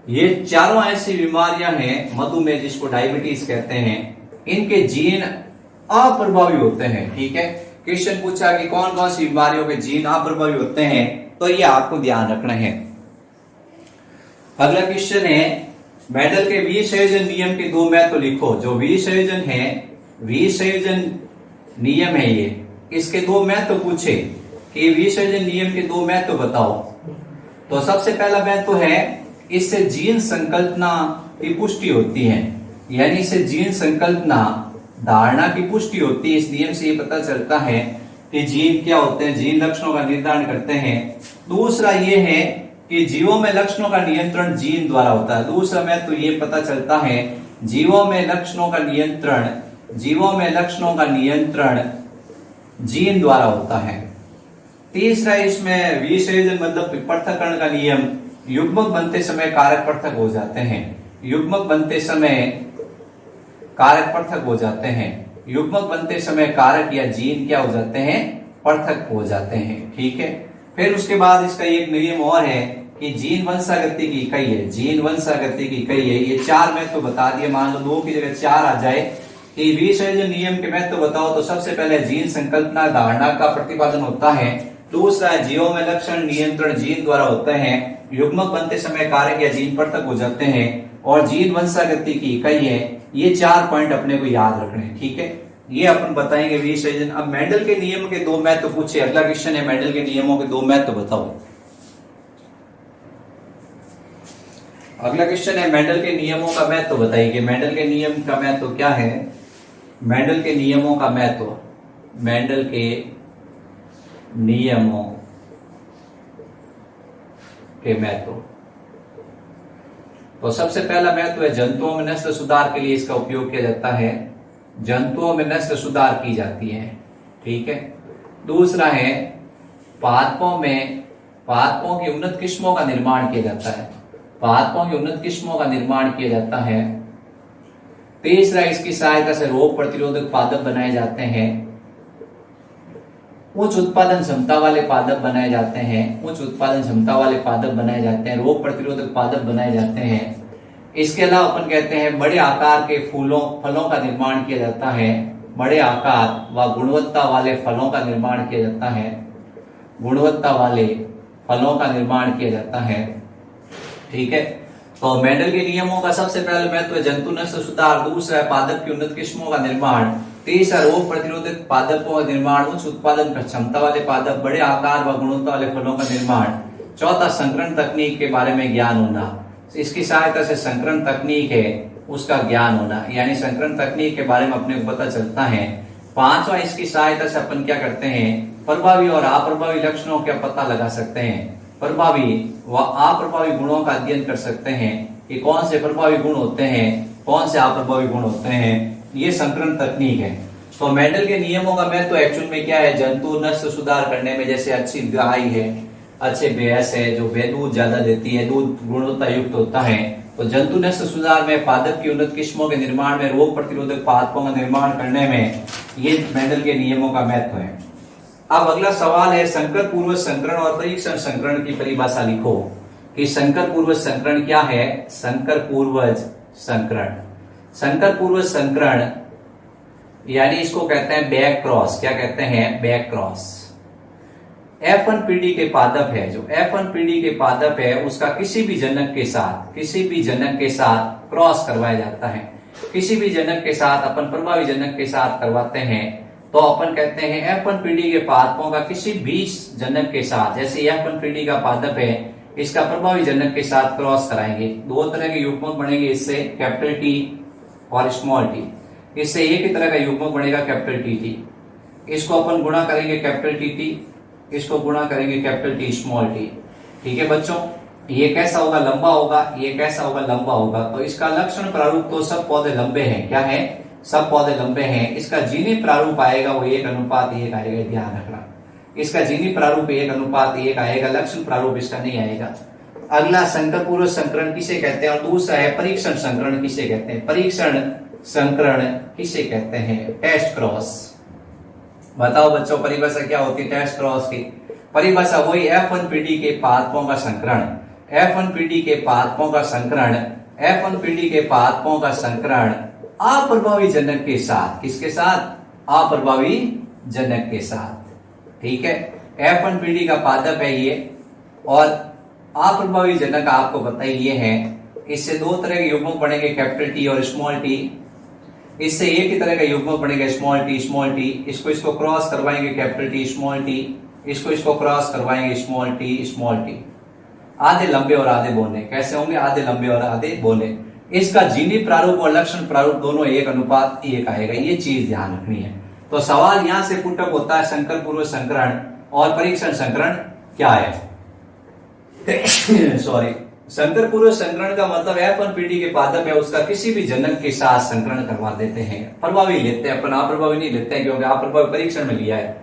ये चारों ऐसी बीमारियां हैं, मधुमेह जिसको डायबिटीज कहते हैं, इनके जीन अप्रभावी होते हैं। ठीक है, क्वेश्चन पूछा कि कौन कौन सी बीमारियों के जीन अप्रभावी होते हैं, तो ये आपको ध्यान रखना है। अगला क्वेश्चन है मेंडल के विसंयोजन नियम के दो महत्व लिखो। जो विसंयोजन है, विसंयोजन नियम है ये, इसके दो महत्व पूछे कि विसंयोजन नियम के दो महत्व बताओ। तो सबसे पहला महत्व है इससे जीन संकल्पना की पुष्टि होती है, यानी इससे जीन संकल्पना धारणा की पुष्टि होती है। इस नियम से ये पता चलता है कि जीन क्या होते हैं, जीन लक्षणों का निर्धारण करते हैं। दूसरा ये है कि जीवों में लक्षणों का नियंत्रण जीन द्वारा होता है। दूसरा महत्व ये पता चलता है जीवों में लक्षणों का नियंत्रण, जीवों में लक्षणों का नियंत्रण जीन द्वारा होता है। तीसरा इसमें विसंयोजन मतलब पृथक्करण का नियम, युग्मक बनते समय कारक पृथक हो जाते हैं। युग्मक बनते समय कारक पृथक हो जाते हैं। युग्मक बनते समय कारक या जीन क्या हो जाते हैं, पृथक हो जाते हैं। ठीक है। फिर उसके बाद इसका एक नियम और है कि जीन वंशागति की इकाई है, जीन वंशागति की इकाई है। ये चार महत्व बता दिए, मान लो 2 की जगह 4 आ जाए कि विसंयोजन नियम के महत्व बताओ, तो सबसे पहले जीन संकल्पना धारणा का प्रतिपादन होता है। दूसरा जीवों में लक्षण नियंत्रण जीन द्वारा होते हैं। युग्मक बनते समय कारक या जीन पृथक हो जाते हैं और जीन वंशागति की इकाई है। ये 4 पॉइंट अपने को याद रखने हैं। ठीक है, ये अपन बताएंगे विसंयोजन। अब मेंडल के नियम के दो महत्व पूछे। अगला क्वेश्चन है मेंडल के नियमों के दो महत्व बताओ। अगला क्वेश्चन है मेंडल के नियमों का महत्व बताइए कि मेंडल के नियम का महत्व क्या है। मेंडल के नियमों का महत्व, मेंडल के नियमों के महत्व। तो सबसे पहला महत्व है जंतुओं में नस्ल सुधार के लिए इसका उपयोग किया जाता है। जंतुओं में नस्ल सुधार की जाती है। ठीक है। दूसरा है पादपों की उन्नत किस्मों का निर्माण किया जाता है। पादपों की उन्नत किस्मों का निर्माण किया जाता है। तीसरा इसकी सहायता से रोग प्रतिरोधक पादप बनाए जाते हैं। उच्च उत्पादन क्षमता वाले पादप बनाए जाते हैं। उच्च उत्पादन क्षमता वाले पादप बनाए जाते हैं, रोग प्रतिरोधक पादप बनाए जाते हैं। इसके अलावा अपन कहते हैं बड़े आकार के फलों का निर्माण किया जाता है। बड़े आकार व गुणवत्ता वाले फलों का निर्माण किया जाता है। गुणवत्ता वाले फलों का निर्माण किया जाता है। ठीक है। तो मेंडल के नियमों का सबसे पहले महत्व है जंतु नस्ल सुधार। दूसरा है पादप की उन्नत किस्मों का निर्माण। तीसरा रोग प्रतिरोधक पादपों का निर्माण। उच्च उत्पादन क्षमता वाले पादप, बड़े आकार व गुणवत्ता वाले फलों का निर्माण। चौथा संकरण तकनीक के बारे में ज्ञान होना। इसकी सहायता से संकरण तकनीक है उसका ज्ञान होना, यानी संकरण तकनीक के बारे में अपने को पता चलता है। पांचवा इसकी सहायता से अपन क्या करते हैं, प्रभावी और अप्रभावी लक्षणों का पता लगा सकते हैं। प्रभावी व अप्रभावी गुणों का अध्ययन कर सकते हैं कि कौन से प्रभावी गुण होते हैं, कौन से अप्रभावी गुण होते हैं। ये संकरण तकनीक है। तो मेंडल के नियमों का महत्व एक्चुअल में क्या है, जंतु नस्ल सुधार करने में। जैसे अच्छी गाय है, अच्छे भैंस है जो दूध ज्यादा देती है, दूध गुणवत्ता युक्त होता है। तो जंतु नस्ल सुधार में, पादप की उन्नत किस्मों के निर्माण में, रोग प्रतिरोधक पादपों का निर्माण करने में ये मेंडल के नियमों का महत्व है। अब अगला सवाल है संकर पूर्वज संकरण और परीक्षण संकरण की परिभाषा लिखो कि संकर पूर्वज संकरण क्या है। संकर पूर्वज संकरण, संकर पूर्वज संकरण यानी इसको कहते हैं बैक क्रॉस। क्या कहते हैं, बैक क्रॉस। F1 पीढ़ी के पादप है, जो F1 पीढ़ी के पादप है उसका किसी भी जनक के साथ क्रॉस करवाया जाता है। किसी भी जनक के साथ अपन प्रभावी जनक के साथ करवाते हैं तो अपन कहते हैं F1 पीढ़ी के पादपों का किसी भी जनक के साथ, जैसे F1 पीढ़ी का पादप है इसका प्रभावी जनक के साथ क्रॉस कराएंगे। दो तरह के युग्मक बनेंगे इससे, कैपिटल टी और स्मॉल टी। इससे एक ही तरह का युग्मक बनेगा कैपिटल टी। इसको अपन गुणा करेंगे कैपिटल टी, इसको गुणा करेंगे कैपिटल टी स्मॉल टी। ठीक है बच्चों, ये कैसा होगा, लंबा होगा, ये कैसा होगा, लंबा होगा। तो इसका लक्षण प्रारूप तो सब पौधे लंबे हैं। क्या है, सब पौधे लंबे हैं। इसका जीनी प्रारूप आएगा वो 1:1 आएगा, ध्यान रखना। इसका जीनी प्रारूप 1:1 आएगा, लक्षण प्रारूप इसका नहीं आएगा। अगला संकर पूर्वज संकरण किसे कहते हैं और दूसरा है परीक्षण संकरण किसे कहते हैं। परीक्षण संकरण किसे कहते हैं, टेस्ट क्रॉस। बताओ बच्चों परिभाषा क्या होती है टेस्ट क्रॉस की। परिभाषा वही F1 पीढ़ी के पादपों का संकरण, F1 पीढ़ी के पादपों का संकरण, F1 पीढ़ी के पादपों का संकरण अप्रभावी जनक के साथ। किसके साथ, अप्रभावी जनक के साथ। ठीक है, F1PD का पादप है ये। और अप्रभावी जनक आपको पता ही ये है, इससे दो तरह के युग्मक बनेंगे, कैपिटल टी और स्मॉल टी। इससे एक ही तरह का युग्मक बनेगा, स्मॉल टी स्मॉल टी। इसको क्रॉस करवाएंगे, कैपिटल टी स्मॉल टी। इसको क्रॉस करवाएंगे, स्मॉल टी स्मॉल टी। आधे लंबे और आधे बोले कैसे होंगे, आधे लंबे और आधे बोले। इसका जीनी प्रारूप और लक्षण प्रारूप दोनों 1:1 आएगा, ये चीज ध्यान रखनी है। तो सवाल यहां से पुटअप होता है, संकर पूर्व संकरण और परीक्षण संकरण क्या है। सॉरी, संकर पूर्व संकरण का मतलब F1PD के पादप है, उसका किसी भी जनक के साथ संकरण करवा देते हैं। प्रभावी लेते हैं अपन, अप्रभावी नहीं लेते हैं, क्योंकि अप्रभावी परीक्षण में लिया है।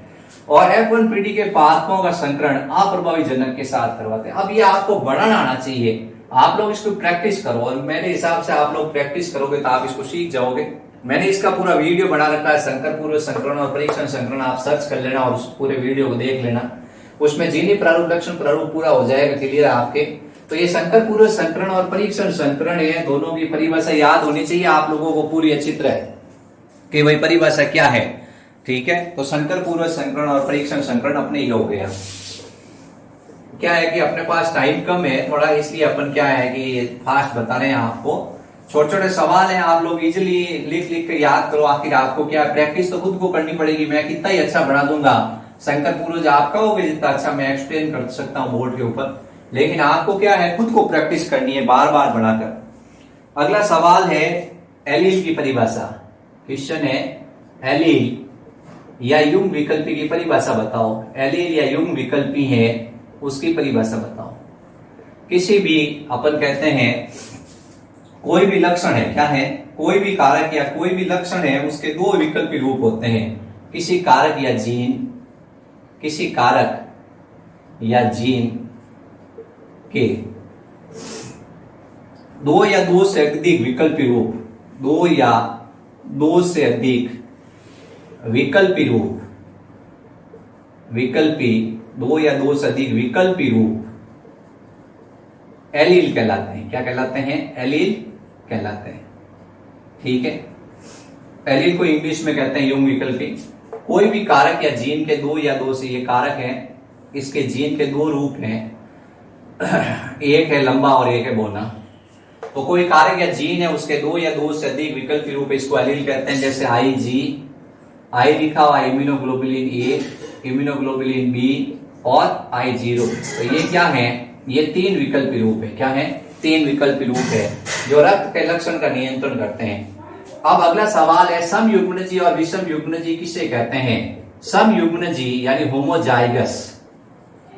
और F1PD के पादपों का संकरण अप्रभावी जनक के साथ करवाते हैं। अब ये आपको बढ़ाना आना चाहिए, आप लोग इसको प्रैक्टिस करो, और मेरे हिसाब से आप लोग प्रैक्टिस करोगे तो आप इसको सीख जाओगे। मैंने इसका पूरा वीडियो बना रखा है, संकर पूर्व संकरण और परीक्षण संकरण, आप सर्च कर लेना और उस पूरे वीडियो को देख लेना। उसमें जीनी प्रारूप लक्षण प्रारूप पूरा हो जाएगा क्लियर आपके। तो ये संकर पूर्व संकरण और परीक्षण संकरण है, दोनों की परिभाषा याद होनी चाहिए आप लोगों को पूरी अच्छी तरह कि भाई परिभाषा क्या है। ठीक है, तो संकर पूर्व संकरण और परीक्षण संकरण अपने ये हो गया। क्या है कि अपने पास टाइम कम है थोड़ा, इसलिए अपन क्या है कि फास्ट बता रहे हैं आपको। छोटे छोटे सवाल हैं, आप लोग इजीली लिख लिख के याद करो। आखिर आपको क्या प्रैक्टिस तो खुद को करनी पड़ेगी। मैं कितना ही अच्छा बना दूंगा संकर पूर्वज, आप कहोगे जितना अच्छा मैं एक्सप्लेन कर सकता हूँ बोर्ड के ऊपर, लेकिन आपको क्या है खुद को प्रैक्टिस करनी है बार बार बनाकर। अगला सवाल है एलील की परिभाषा। क्वेश्चन है एलील या युग्म विकल्पी की परिभाषा बताओ। एलील या युग्म विकल्पी है उसकी परिभाषा बताओ। किसी भी अपन कहते हैं कोई भी लक्षण है, क्या है, कोई भी कारक या कोई भी लक्षण है, उसके दो विकल्पी रूप होते हैं। किसी कारक या जीन, किसी कारक या जीन के दो या दो से अधिक विकल्पी रूप, दो या दो से अधिक विकल्पी रूप, विकल्पी दो या दो से अधिक विकल्पी रूप एलील कहलाते हैं। क्या कहलाते हैं, एलील कहलाते हैं। ठीक है, एलील को इंग्लिश में कहते हैं युग्म विकल्पी। कोई भी कारक या जीन के दो या दो से, ये कारक है, इसके जीन के दो रूप हैं, एक है लंबा और एक है बोना। तो कोई कारक या जीन है, उसके दो या दो से अधिक विकल्पी रूप, इसको एलील कहते हैं। जैसे IG, आई लिखा हुआ इम्यूनोग्लोबुलिन ए, इम्यूनोग्लोबुलिन बी और I0। तो ये क्या है, ये तीन विकल्पी रूप है। क्या है, तीन विकल्पी रूप है जो रक्त के लक्षण का नियंत्रण करते हैं। अब अगला सवाल है समयुग्मनजी और विषम युग्मनजी किसे कहते हैं। समयुग्मनजी यानी होमोजाइगस,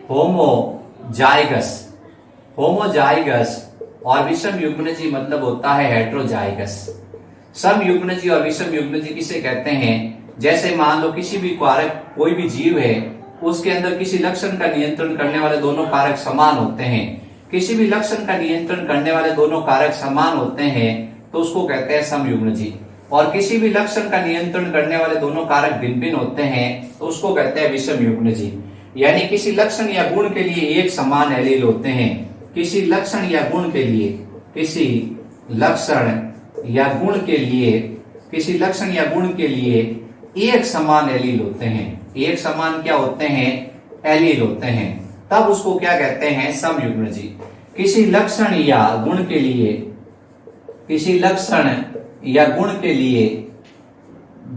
होमोजाइगस, होमोजाइगस और विषम युग्मनजी मतलब होता है हेट्रोजाइगस। समयुग्मनजी और विषम युग्मनजी किसे कहते हैं, जैसे मान लो किसी भी कारक, कोई भी जीव है, उसके अंदर किसी लक्षण का नियंत्रण करने वाले दोनों कारक समान होते हैं। किसी भी लक्षण का नियंत्रण करने वाले दोनों कारक समान होते हैं तो उसको कहते हैं समयुग्मनजी। और किसी भी लक्षण का नियंत्रण करने वाले दोनों कारक भिन्न भिन्न होते हैं तो उसको कहते हैं विषम युग्मनजी। यानी किसी लक्षण या गुण के लिए एक समान एलील होते हैं। किसी लक्षण या गुण के लिए, किसी लक्षण या गुण के लिए, किसी लक्षण या गुण के लिए एक समान एलील होते हैं। एक समान क्या होते हैं, एलील होते हैं, तब उसको क्या कहते हैं, समयुग्मनजी। किसी लक्षण या गुण के लिए, किसी लक्षण या गुण के लिए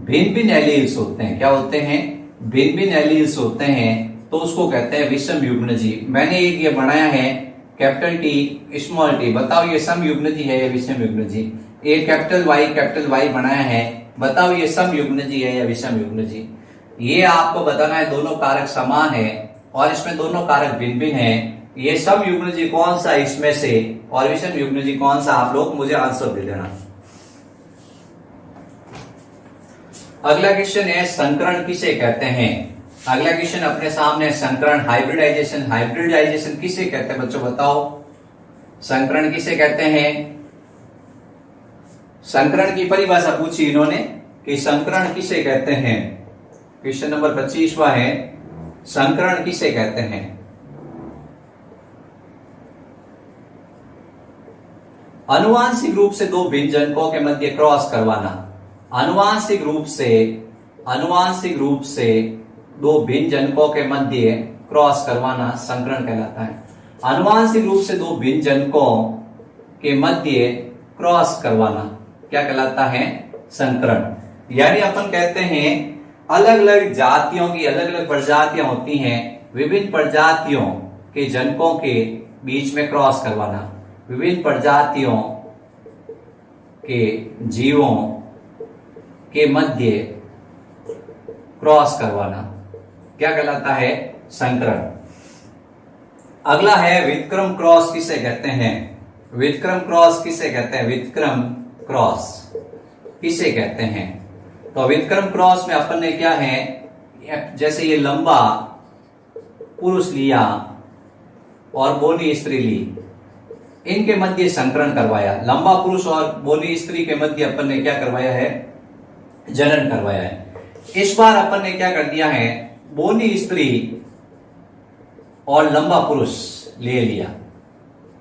भिन्न भिन्न एलील्स होते हैं। क्या होते हैं, भिन्न भिन्न एलील्स होते हैं तो उसको कहते हैं विषम युग्मनजी। मैंने एक ये बनाया है कैपिटल टी स्मॉल टी, बताओ ये समयुग्मनजी है या विषम युग्मनजी। एक कैपिटल वाई बनाया है, बताओ ये समयुग्मनजी है या विषम युग्मनजी। ये आपको बताना है दोनों कारक समान है और इसमें दोनों कारक भिन्न भिन्न है। ये समयुग्मनजी कौन सा इसमें से और विषम युग्मनजी कौन सा, आप लोग मुझे आंसर दे देना। अगला क्वेश्चन है संकरण किसे कहते हैं। अगला क्वेश्चन अपने सामने संकरण, हाइब्रिडाइजेशन। हाइब्रिडाइजेशन किसे कहते हैं बच्चों, बताओ संकरण किसे कहते हैं। संकरण की परिभाषा पूछी इन्होंने कि संकरण किसे कहते हैं। क्वेश्चन नंबर 25वां है, संकरण किसे कहते हैं। आनुवांशिक रूप से दो भिन्न जनकों के मध्य क्रॉस करवाना। आनुवांशिक रूप से, आनुवांशिक रूप से दो भिन्न जनकों के मध्य क्रॉस करवाना संकरण कहलाता है। आनुवांशिक रूप से दो भिन्न जनकों के मध्य क्रॉस करवाना क्या कहलाता है? संकरण। यानी अपन कहते हैं अलग अलग जातियों की अलग अलग प्रजातियां होती हैं, विभिन्न प्रजातियों के जनकों के बीच में क्रॉस करवाना, विभिन्न प्रजातियों के जीवों के मध्य क्रॉस करवाना क्या कहलाता है? संकरण। अगला है व्युत्क्रम क्रॉस किसे कहते हैं? व्युत्क्रम क्रॉस किसे कहते हैं? व्युत्क्रम क्रॉस किसे कहते हैं? तो व्युत्क्रम क्रॉस में अपन ने क्या है, जैसे ये लंबा पुरुष लिया और बोनी स्त्री ली, इनके मध्य संकरण करवाया। लंबा पुरुष और बोनी स्त्री के मध्य अपन ने क्या करवाया है? जनन करवाया है। इस बार अपन ने क्या कर दिया है? बोनी स्त्री और लंबा पुरुष ले लिया।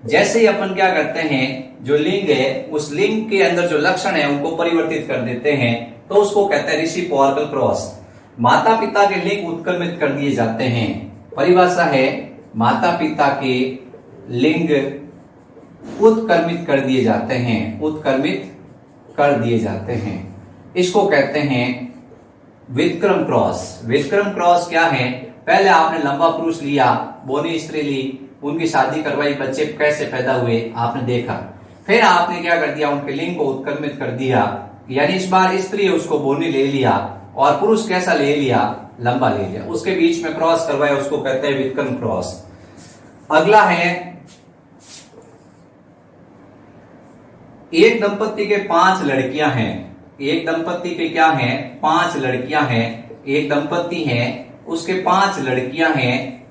जैसे ही अपन क्या करते हैं, जो लिंग है उस लिंग के अंदर जो लक्षण है उनको परिवर्तित कर देते हैं, तो उसको कहते हैं रेसिप्रोकल क्रॉस। माता पिता के लिंग उत्क्रमित कर दिए जाते हैं। परिभाषा है माता पिता के लिंग उत्क्रमित कर दिए जाते हैं, उत्क्रमित कर दिए जाते हैं। इसको कहते हैं व्युत्क्रम क्रॉस। व्युत्क्रम क्रॉस क्या है? पहले आपने लंबा पुरुष लिया, बोनी स्त्री ली, उनकी शादी करवाई, बच्चे कैसे पैदा हुए आपने देखा, फिर आपने क्या कर दिया? उनके लिंग को उत्क्रमित कर दिया। यानी इस बार स्त्री है उसको बोनी ले लिया और पुरुष कैसा ले लिया? लंबा ले लिया, उसके बीच में क्रॉस करवाया, उसको कहते हैं व्युत्क्रम क्रॉस। अगला है एक दंपति के 5 लड़कियां हैं। एक दंपति के क्या हैं? 5 लड़कियां हैं। एक दंपति है उसके 5 लड़कियां हैं।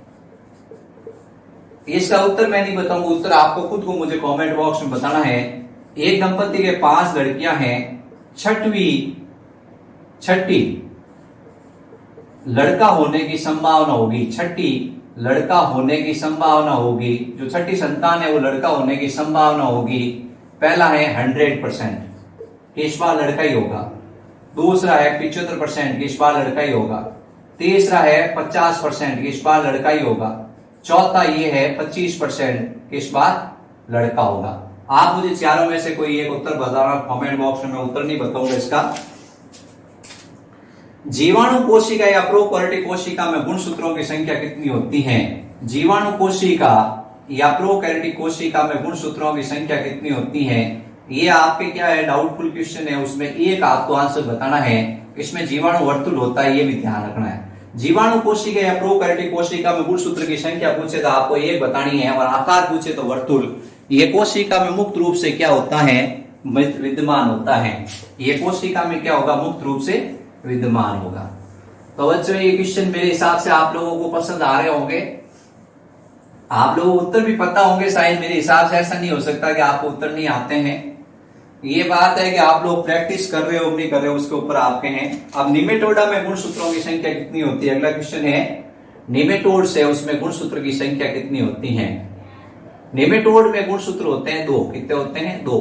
इसका उत्तर मैं नहीं बताऊंगा, उत्तर आपको खुद को मुझे कमेंट बॉक्स में बताना है। एक दंपति के 5 लड़कियां हैं, छठी लड़का होने की संभावना होगी। छठी लड़का होने की संभावना होगी। जो छठी संतान है वो लड़का होने की संभावना होगी। पहला है 100% कि इस बार लड़का ही होगा। दूसरा है 75% कि इस बार लड़का ही होगा। तीसरा है 50% कि इस बार लड़का ही होगा। चौथा ये है 25% कि इस बार लड़का होगा। आप मुझे चारों में से कोई एक उत्तर बताना कमेंट बॉक्स में, मैं उत्तर नहीं बताऊंगा इसका। जीवाणु कोशिका या प्रोकैरियोटिक कोशिका में गुणसूत्रों की संख्या कितनी होती है? जीवाणु कोशिका या प्रोकैरियोटिक कोशिका में गुणसूत्रों की संख्या कितनी होती है? ये आपके क्या है, डाउटफुल क्वेश्चन है, उसमें एक आपको आंसर बताना है। इसमें जीवाणु वर्तुल होता है, ये भी ध्यान रखना है। जीवाणु कोशिका या प्रोकैरियोटिक कोशिका में गुणसूत्र की संख्या पूछे तो आपको एक बतानी है, और आकार पूछे तो वर्तुल। ये कोशिका में मुक्त रूप से क्या होता है? विद्यमान होता है। ये कोशिका में क्या होगा? मुक्त रूप से विद्यमान होगा। तो बच्चों ये क्वेश्चन मेरे हिसाब से आप लोगों को पसंद आ रहे होंगे, आप लोगों को उत्तर भी पता होंगे शायद। मेरे हिसाब से ऐसा नहीं हो सकता कि आपको उत्तर नहीं आते हैं। ये बात है कि आप लोग प्रैक्टिस कर रहे हो नहीं कर रहे हो, उसके ऊपर आपके हैं। अब निमेटोडा में गुणसूत्रों की संख्या कितनी होती है? अगला क्वेश्चन है निमेटोड से, उसमें गुणसूत्र की संख्या कितनी होती है? निमेटोड में गुणसूत्र होते हैं 2। कितने होते हैं? 2।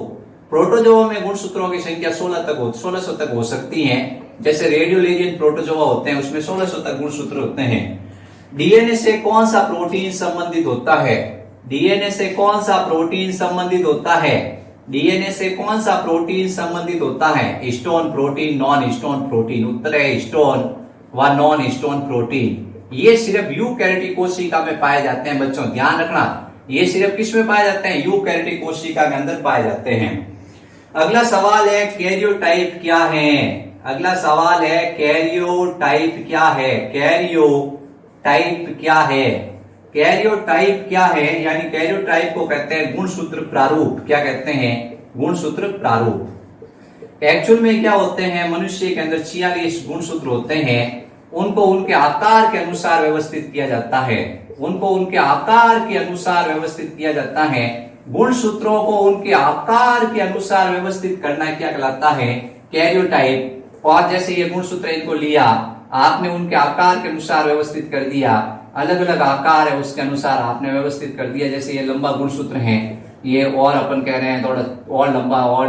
प्रोटोजोआ में गुणसूत्रों की संख्या 1600 तक हो सकती है। जैसे रेडियोलेजियन प्रोटोजोआ होते हैं उसमें 1600 तक गुणसूत्र होते हैं। डीएनए से कौन सा प्रोटीन संबंधित होता है? डीएनए से कौन सा प्रोटीन संबंधित होता है? डीएनए से कौन सा प्रोटीन संबंधित होता है? Stone protein, non stone protein. उत्तर है स्टोन व नॉन स्टोन प्रोटीन। ये सिर्फ यूकैरियोटिक कोशिका में पाए जाते हैं बच्चों, ध्यान रखना। ये सिर्फ किस में पाए जाते हैं? यूकैरियोटिक कोशिका के अंदर पाए जाते हैं। अगला सवाल है कैरियोटाइप क्या है? अगला सवाल है कैरियोटाइप क्या है? कैरियोटाइप क्या है? कैरियोटाइप क्या है? यानी कैरियोटाइप को कहते हैं गुणसूत्र प्रारूप। क्या कहते हैं? गुणसूत्र प्रारूप। एक्चुअल में क्या होते हैं? मनुष्य के अंदर 46 गुणसूत्र होते हैं। उनको उनके आकार के अनुसार व्यवस्थित किया जाता है। उनको उनके आकार के अनुसार व्यवस्थित किया जाता है। गुणसूत्रों को उनके आकार के अनुसार व्यवस्थित करना क्या कहलाता है? कैरियोटाइप। और जैसे ये गुणसूत्र इनको लिया, आपने उनके आकार के अनुसार व्यवस्थित कर दिया। अलग अलग आकार है उसके अनुसार आपने व्यवस्थित कर दिया। जैसे ये लंबा गुणसूत्र है, ये और अपन कह रहे हैं थोड़ा और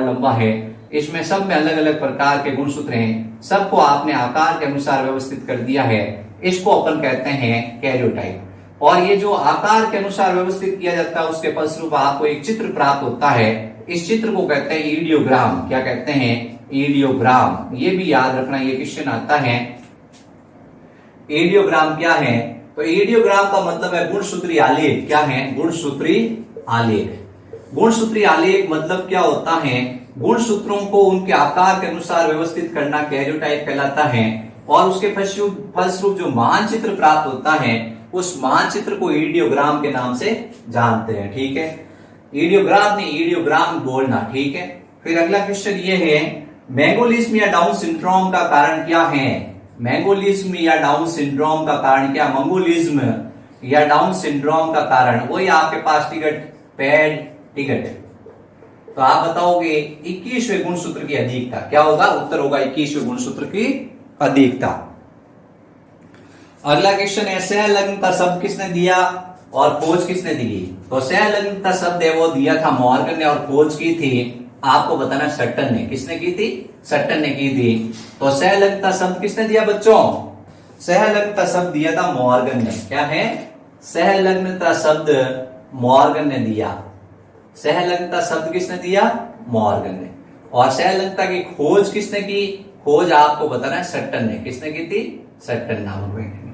लंबा है, इसमें सब में अलग अलग प्रकार के गुणसूत्र हैं, सबको आपने आकार के अनुसार व्यवस्थित कर दिया है, इसको अपन कहते हैं कैरियोटाइप। और ये जो आकार के अनुसार व्यवस्थित किया जाता है उसके फलस्वरूप आपको एक चित्र प्राप्त होता है, इस चित्र को कहते हैं ईडियोग्राम। क्या कहते हैं? ईडियोग्राम। ये भी याद रखना, ये क्वेश्चन आता है। ईडियोग्राम क्या है? तो ईडियोग्राम का मतलब है गुणसूत्री आलेख। क्या है? गुणसूत्री आलेख। गुणसूत्री आलेख मतलब क्या होता है? गुणसूत्रों को उनके आकार के अनुसार व्यवस्थित करना कैरियोटाइप कहलाता है। और उसके फलस्वरूप जो मानचित्र प्राप्त होता है उस मानचित्र को ईडियोग्राम के नाम से जानते हैं। ठीक है, ईडियोग्राम नहीं, ईडियोग्राम बोलना। ठीक है। फिर अगला क्वेश्चन ये है, मैंगोलिज्म या डाउन सिंड्रोम का कारण क्या है? मैंगोलिज्म या डाउन सिंड्रोम का कारण क्या? मंगोलिज्म या डाउन सिंड्रोम का कारण वही आपके पास टिकट पैड टिकट। तो आप बताओगे 21वें गुणसूत्र की अधिकता। क्या होगा? उत्तर होगा 21वें गुणसूत्र की अधिकता। अगला क्वेश्चन है, सहलग्नता शब्द किसने दिया और खोज किसने दी? तो सहलग्नता शब्द है वो दिया था मॉर्गन ने और खोज की थी आपको बताना सट्टन ने। किसने की थी? सट्टन ने की थी। तो सहलग्नता शब्द किसने दिया बच्चों? सहलग्नता शब्द दिया था मॉर्गन ने। क्या है? सहलग्नता शब्द मॉर्गन ने दिया। सहलग्नता शब्द किसने दिया? मॉर्गन ने। और सहलग्नता की खोज किसने की? खोज आपको बताना है सट्टन ने। किसने की थी? सट्टन नामक वैज्ञानिक ने।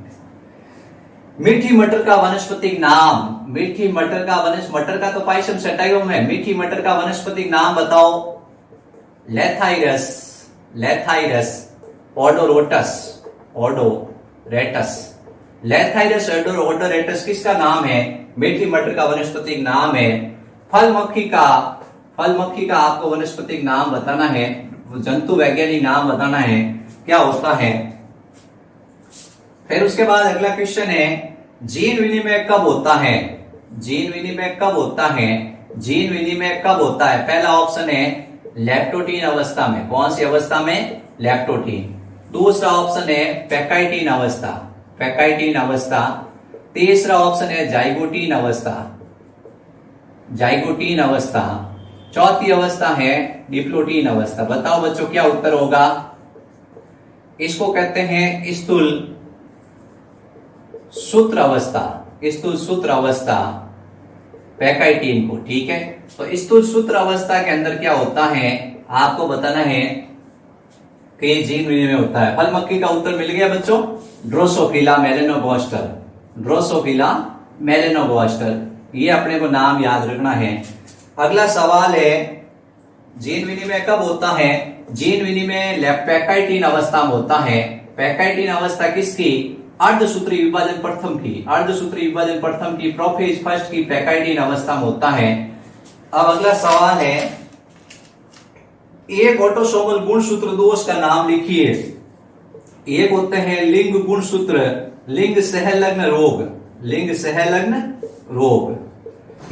मीठी मटर का वानस्पतिक नाम। मीठी मटर का मटर का तो पाइसम सेटाइवम है। मीठी मटर का वानस्पतिक नाम बताओ। लेथाइरस, लेथाइरस ओडोरोटस, ओडोरेटस। लेथाइरस ओडोरेटस किसका नाम है? मीठी मटर का वनस्पतिक नाम है। फल मक्खी का आपको वनस्पतिक नाम बताना है, जंतु वैज्ञानिक नाम बताना है, क्या होता है। फिर उसके बाद अगला क्वेश्चन है, जीन विनिमय कब होता है? जीन विनिमय कब होता है? जीन विनिमय कब होता है? पहला ऑप्शन है लैक्टोटीन अवस्था में। कौन सी अवस्था में? लैक्टोटीन। दूसरा ऑप्शन है पैकाइटीन अवस्था, पैकाइटीन अवस्था। तीसरा ऑप्शन है जाइगोटीन अवस्था, जाइगोटीन अवस्था। चौथी अवस्था है डिप्लोटीन अवस्था। बताओ बच्चों क्या उत्तर होगा? इसको कहते हैं स्थूल सूत्र अवस्था, स्थूल सूत्र अवस्था पैकाइटीन को। ठीक है, तो स्थूल सूत्र अवस्था के अंदर क्या होता है आपको बताना है कि जीन विनिमय होता है। फल मक्खी का उत्तर मिल गया बच्चों, ड्रोसोफिला मेलेनोगास्टर, ड्रोसोफिला मेलेनोगास्टर। ये अपने को नाम याद रखना है। अगला सवाल है, जीन विनिमय कब होता है? जीन विनिमय पैकाइटीन अवस्था में होता है। पैकाइटीन अवस्था किसकी? अर्धसूत्री विभाजन प्रथम की, अर्धसूत्री विभाजन प्रथम की, प्रोफेज फर्स्ट की पैकाइटीन अवस्था में होता है। अब अगला सवाल है, एक ऑटोसोमल गुणसूत्र दोष का नाम लिखिए। एक होते हैं लिंग गुणसूत्र, लिंग सहलग्न रोग, लिंग सहलग्न रोग,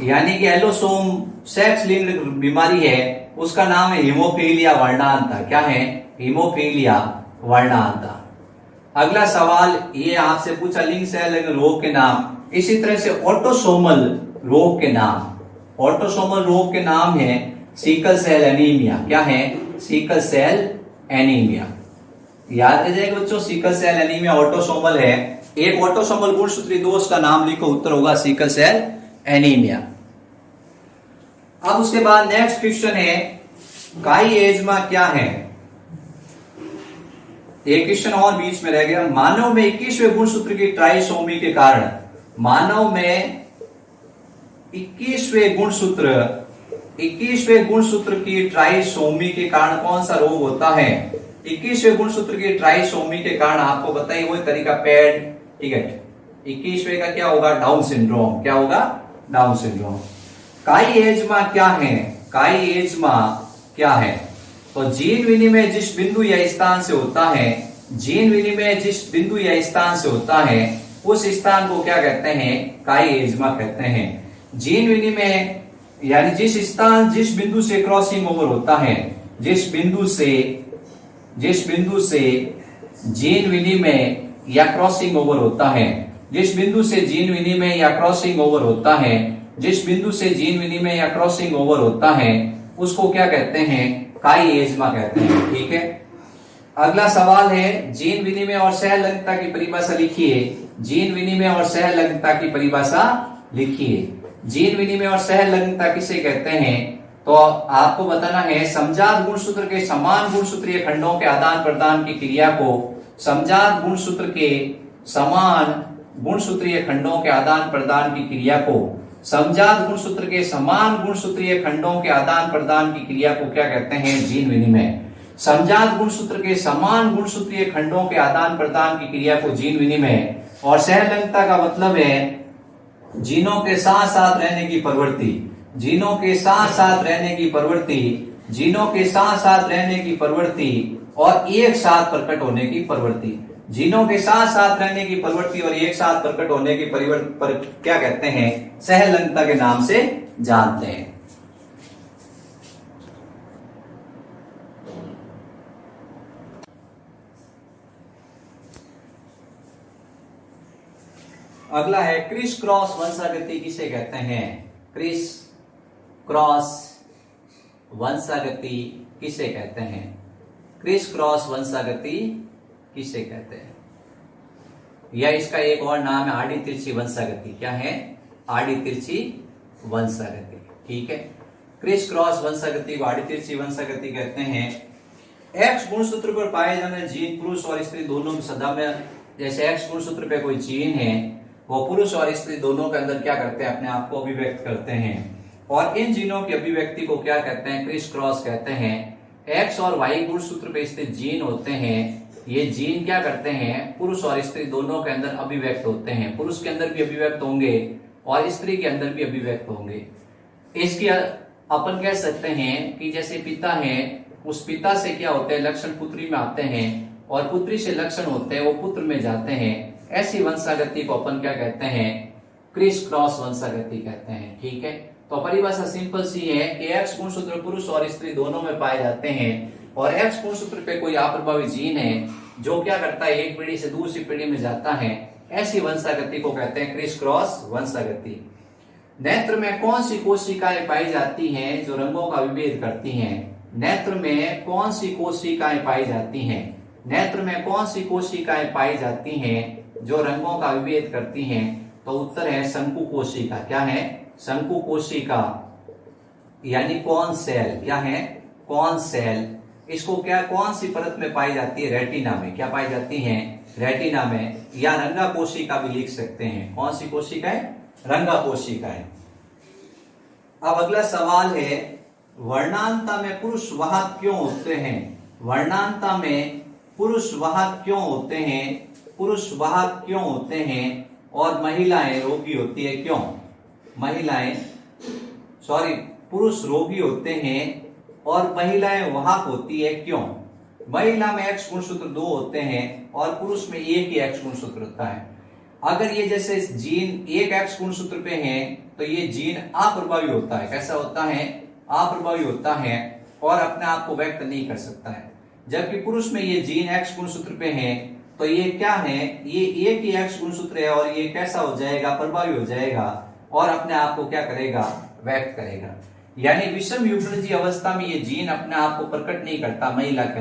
यानी कि एलोसोम सेक्स लिंग बीमारी है, उसका नाम है हीमोफीलिया वर्णांता। क्या है? हीमोफीलिया वर्णांता। अगला सवाल ये आपसे पूछा लिंग सहलग्न रोग के नाम। इसी तरह से ऑटोसोमल रोग के नाम, ऑटोसोमल रोग के नाम है सिकल सेल एनीमिया। क्या है? Sickle cell anaemia. याद रह जाएगा बच्चों, सिकल सेल एनीमिया ऑटोसोमल है। एक ऑटोसोमल गुणसूत्री दोष का नाम लिखो, उत्तर होगा सिकल सेल एनीमिया। अब उसके बाद नेक्स्ट क्वेश्चन है, काइएज्मा क्या है? एक क्वेश्चन और बीच में रह गया। मानव में 21वें गुणसूत्र की ट्राइसोमी के कारण, मानव में 21वें गुणसूत्र की ट्राइसोमी के कारण कौन सा रोग होता है? 21वें गुणसूत्र की ट्राइसोमी के कारण आपको बताइए वही तरीका पैड टिकट। 21वें का क्या होगा? Down syndrome. क्या होगा? Down syndrome. काइएज्मा क्या है? काइएज्मा क्या है? तो जीन विनिमय जिस बिंदु या स्थान से होता है, जीन विनिमय जिस बिंदु या स्थान से होता है उस स्थान को क्या कहते हैं? काइएज्मा कहते हैं। जीन विनिमय यानी जिस स्थान, जिस बिंदु से क्रॉसिंग ओवर होता है, जिस बिंदु से जीन विनिमय या क्रॉसिंग ओवर होता है, जिस बिंदु से जीन विनिमय या क्रॉसिंग ओवर होता है, जिस बिंदु से जीन विनिमय या क्रॉसिंग ओवर होता है उसको क्या कहते हैं? काई एजमा कहते हैं। ठीक है, अगला सवाल है जीन विनिमय और सहलग्नता की परिभाषा लिखिए। जीन विनिमय और सहलग्नता की परिभाषा लिखिए। जीन विनिमय और सहलग्नता किसे कहते हैं? तो आपको बताना है समजात गुणसूत्र के समान गुणसूत्रीय खंडों के आदान प्रदान की क्रिया को, समजात गुणसूत्र के समान गुणसूत्रीय खंडों के आदान प्रदान की क्रिया को, समजात गुणसूत्र के समान गुणसूत्रीय खंडों के आदान प्रदान की क्रिया को क्या कहते हैं? जीन विनिमय। समजात गुणसूत्र के समान गुणसूत्रीय खंडों के आदान प्रदान की क्रिया को जीन विनिमय। और सहलग्नता का मतलब है जीनों के साथ साथ रहने की प्रवृत्ति, जीनों के साथ साथ रहने की प्रवृत्ति, जीनों के साथ साथ रहने की प्रवृत्ति और एक साथ प्रकट होने की प्रवृत्ति। जीनों के साथ साथ रहने की प्रवृत्ति और एक साथ प्रकट होने की पर क्या कहते हैं? सहलग्नता के नाम से जानते हैं। अगला है क्रिस क्रॉस वंशागति किसे कहते हैं? क्रिस क्रॉस वंशागति किसे कहते हैं? क्रिस क्रॉस वंशागति किसे कहते हैं? या इसका एक और नाम है आड़ी तिरछी वंशागति। क्या है? आड़ी तिरछी वंशागति। ठीक है, क्रिस क्रॉस वंशागति को आड़ी तिरछी वंशागति कहते हैं। एक्स गुणसूत्र पर पाए जाने जीन पुरुष और स्त्री दोनों की सदा में, जैसे एक्स गुणसूत्र पे कोई जीन है वो पुरुष और स्त्री दोनों के अंदर क्या करते हैं? अपने आप को अभिव्यक्त करते हैं। और इन जीनों की अभिव्यक्ति को क्या कहते हैं? क्रिस क्रॉस कहते हैं। एक्स और वाई गुणसूत्र पे स्थित जीन होते हैं, ये जीन क्या करते हैं? पुरुष और स्त्री दोनों के अंदर अभिव्यक्त होते हैं। पुरुष के अंदर भी अभिव्यक्त होंगे और स्त्री के अंदर भी अभिव्यक्त होंगे। इसकी अपन कह सकते हैं कि जैसे पिता है, उस पिता से क्या होते हैं? लक्षण पुत्री में आते हैं और पुत्री से लक्षण होते हैं वो पुत्र में जाते हैं। ऐसी वंशागति को अपन क्या कहते हैं? क्रिस क्रॉस वंशागति कहते हैं। ठीक है, तो परिभाषा सिंपल सी है कि एक्स गुणसूत्र पुरुष और स्त्री दोनों में पाए जाते हैं और एक्स गुणसूत्र पे कोई अप्रभावी जीन है जो क्या करता है? एक पीढ़ी से दूसरी पीढ़ी में जाता है। ऐसी वंशागति को कहते हैं क्रिस क्रॉस वंशागति। नेत्र में कौन सी कोशिकाएं पाई जाती हैं जो रंगों का विभेद करती हैं? नेत्र में कौन सी कोशिकाएं पाई जाती हैं? नेत्र में कौन सी कोशिकाएं पाई जाती हैं जो रंगों का विभेद करती हैं? तो उत्तर है शंकु कोशिका। क्या है? शंकु कोशिका यानी कौन सेल। क्या है? कौन सेल। इसको क्या कौन सी परत में पाई जाती है? रेटिना में। क्या पाई जाती है? रेटिना में। या रंगा कोशिका भी लिख सकते हैं। कौन सी कोशिकाएं? रंगा कोशिकाएं। अब अगला सवाल है वर्णांता में पुरुष वाहक क्यों होते हैं? वर्णांता में पुरुष वाहक क्यों होते हैं? पुरुष वाहक क्यों होते हैं और महिलाएं रोगी होती है क्यों? पुरुष रोगी होते हैं और महिलाएं वाहक होती है क्यों? महिला में एक्स गुणसूत्र 2 होते हैं और पुरुष में एक ही एक्स गुणसूत्र होता है। अगर ये जैसे जीन एक एक्स गुणसूत्र पे है तो ये जीन अप्रभावी होता है। कैसा होता है? अप्रभावी होता है और अपने आप को व्यक्त नहीं कर सकता है। जबकि पुरुष में ये जीन एक्स गुणसूत्र पे है तो ये क्या है? ये एक ही एक्स गुणसूत्र है और ये कैसा हो जाएगा? प्रभावी हो जाएगा और अपने आप को क्या करेगा? व्यक्त करेगा। यानी विषम युग्मनजी अवस्था में ये जीन अपने आप को प्रकट नहीं करता। महिला के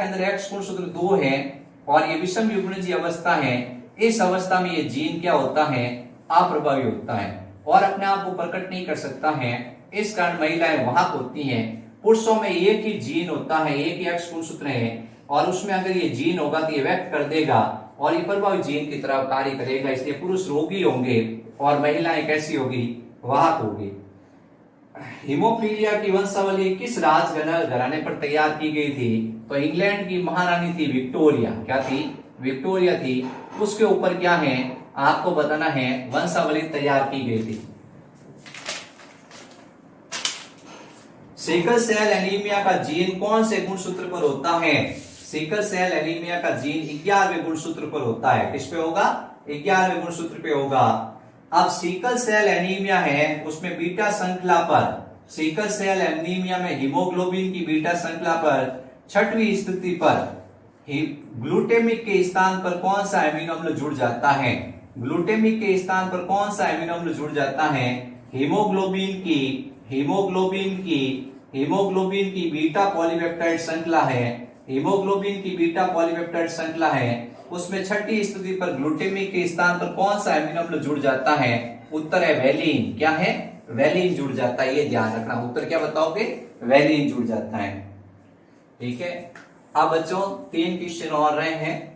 अंदर एक्स गुणसूत्र 2 है और ये विषम युग्मनजी अवस्था है। इस अवस्था में ये जीन क्या होता है? अप्रभावी होता है और अपने आप को प्रकट नहीं कर सकता है। इस कारण महिलाएं वाहक होती हैं। पुरुषों में एक ही जीन होता है, एक ही एक्स गुणसूत्र है और उसमें अगर ये जीन होगा तो ये व्यक्त कर देगा और ये प्रभावी जीन की तरह कार्य करेगा। इसलिए पुरुष रोगी होंगे और महिलाएं कैसी होगी? वाहक होगी। हीमोफीलिया की वंशावली किस राजघराने पर तैयार की गई थी? तो इंग्लैंड की महारानी थी विक्टोरिया। क्या थी? विक्टोरिया थी। उसके ऊपर क्या है आपको बताना है? वंशावली तैयार की गई थी। सिकल सेल एनीमिया का जीन कौन से गुणसूत्र पर होता है? सिकल सेल एनीमिया का जीन 11वें गुणसूत्र पर होता है। किस पे होगा? 11वें गुणसूत्र पे होगा। अब सिकल सेल एनीमिया है उसमें बीटा श्रृंखला पर, सिकल सेल एनीमिया में हीमोग्लोबिन की बीटा श्रृंखला पर 6वीं स्थिति पर ग्लूटेमिक के स्थान पर कौन सा एमिनो अम्ल जुड़ जाता है? ग्लूटेमिक के स्थान पर कौन सा एमिनो अम्ल जुड़ जाता है? हीमोग्लोबिन की हीमोग्लोबिन की बीटा पॉलीपेप्टाइड श्रृंखला है, हीमोग्लोबिन की बीटा पॉलीपेप्टाइड श्रृंखला है, उसमें छठी स्थिति पर ग्लूटामिक के स्थान पर कौन सा एमिनो अम्ल जुड़ जाता है? उत्तर है वेलिन। क्या है? वेलिन जुड़ जाता है, ये ध्यान रखना। उत्तर क्या बताओगे? वेलिन जुड़ जाता है। ठीक है, अब बच्चों 3 क्वेश्चन और रहे हैं।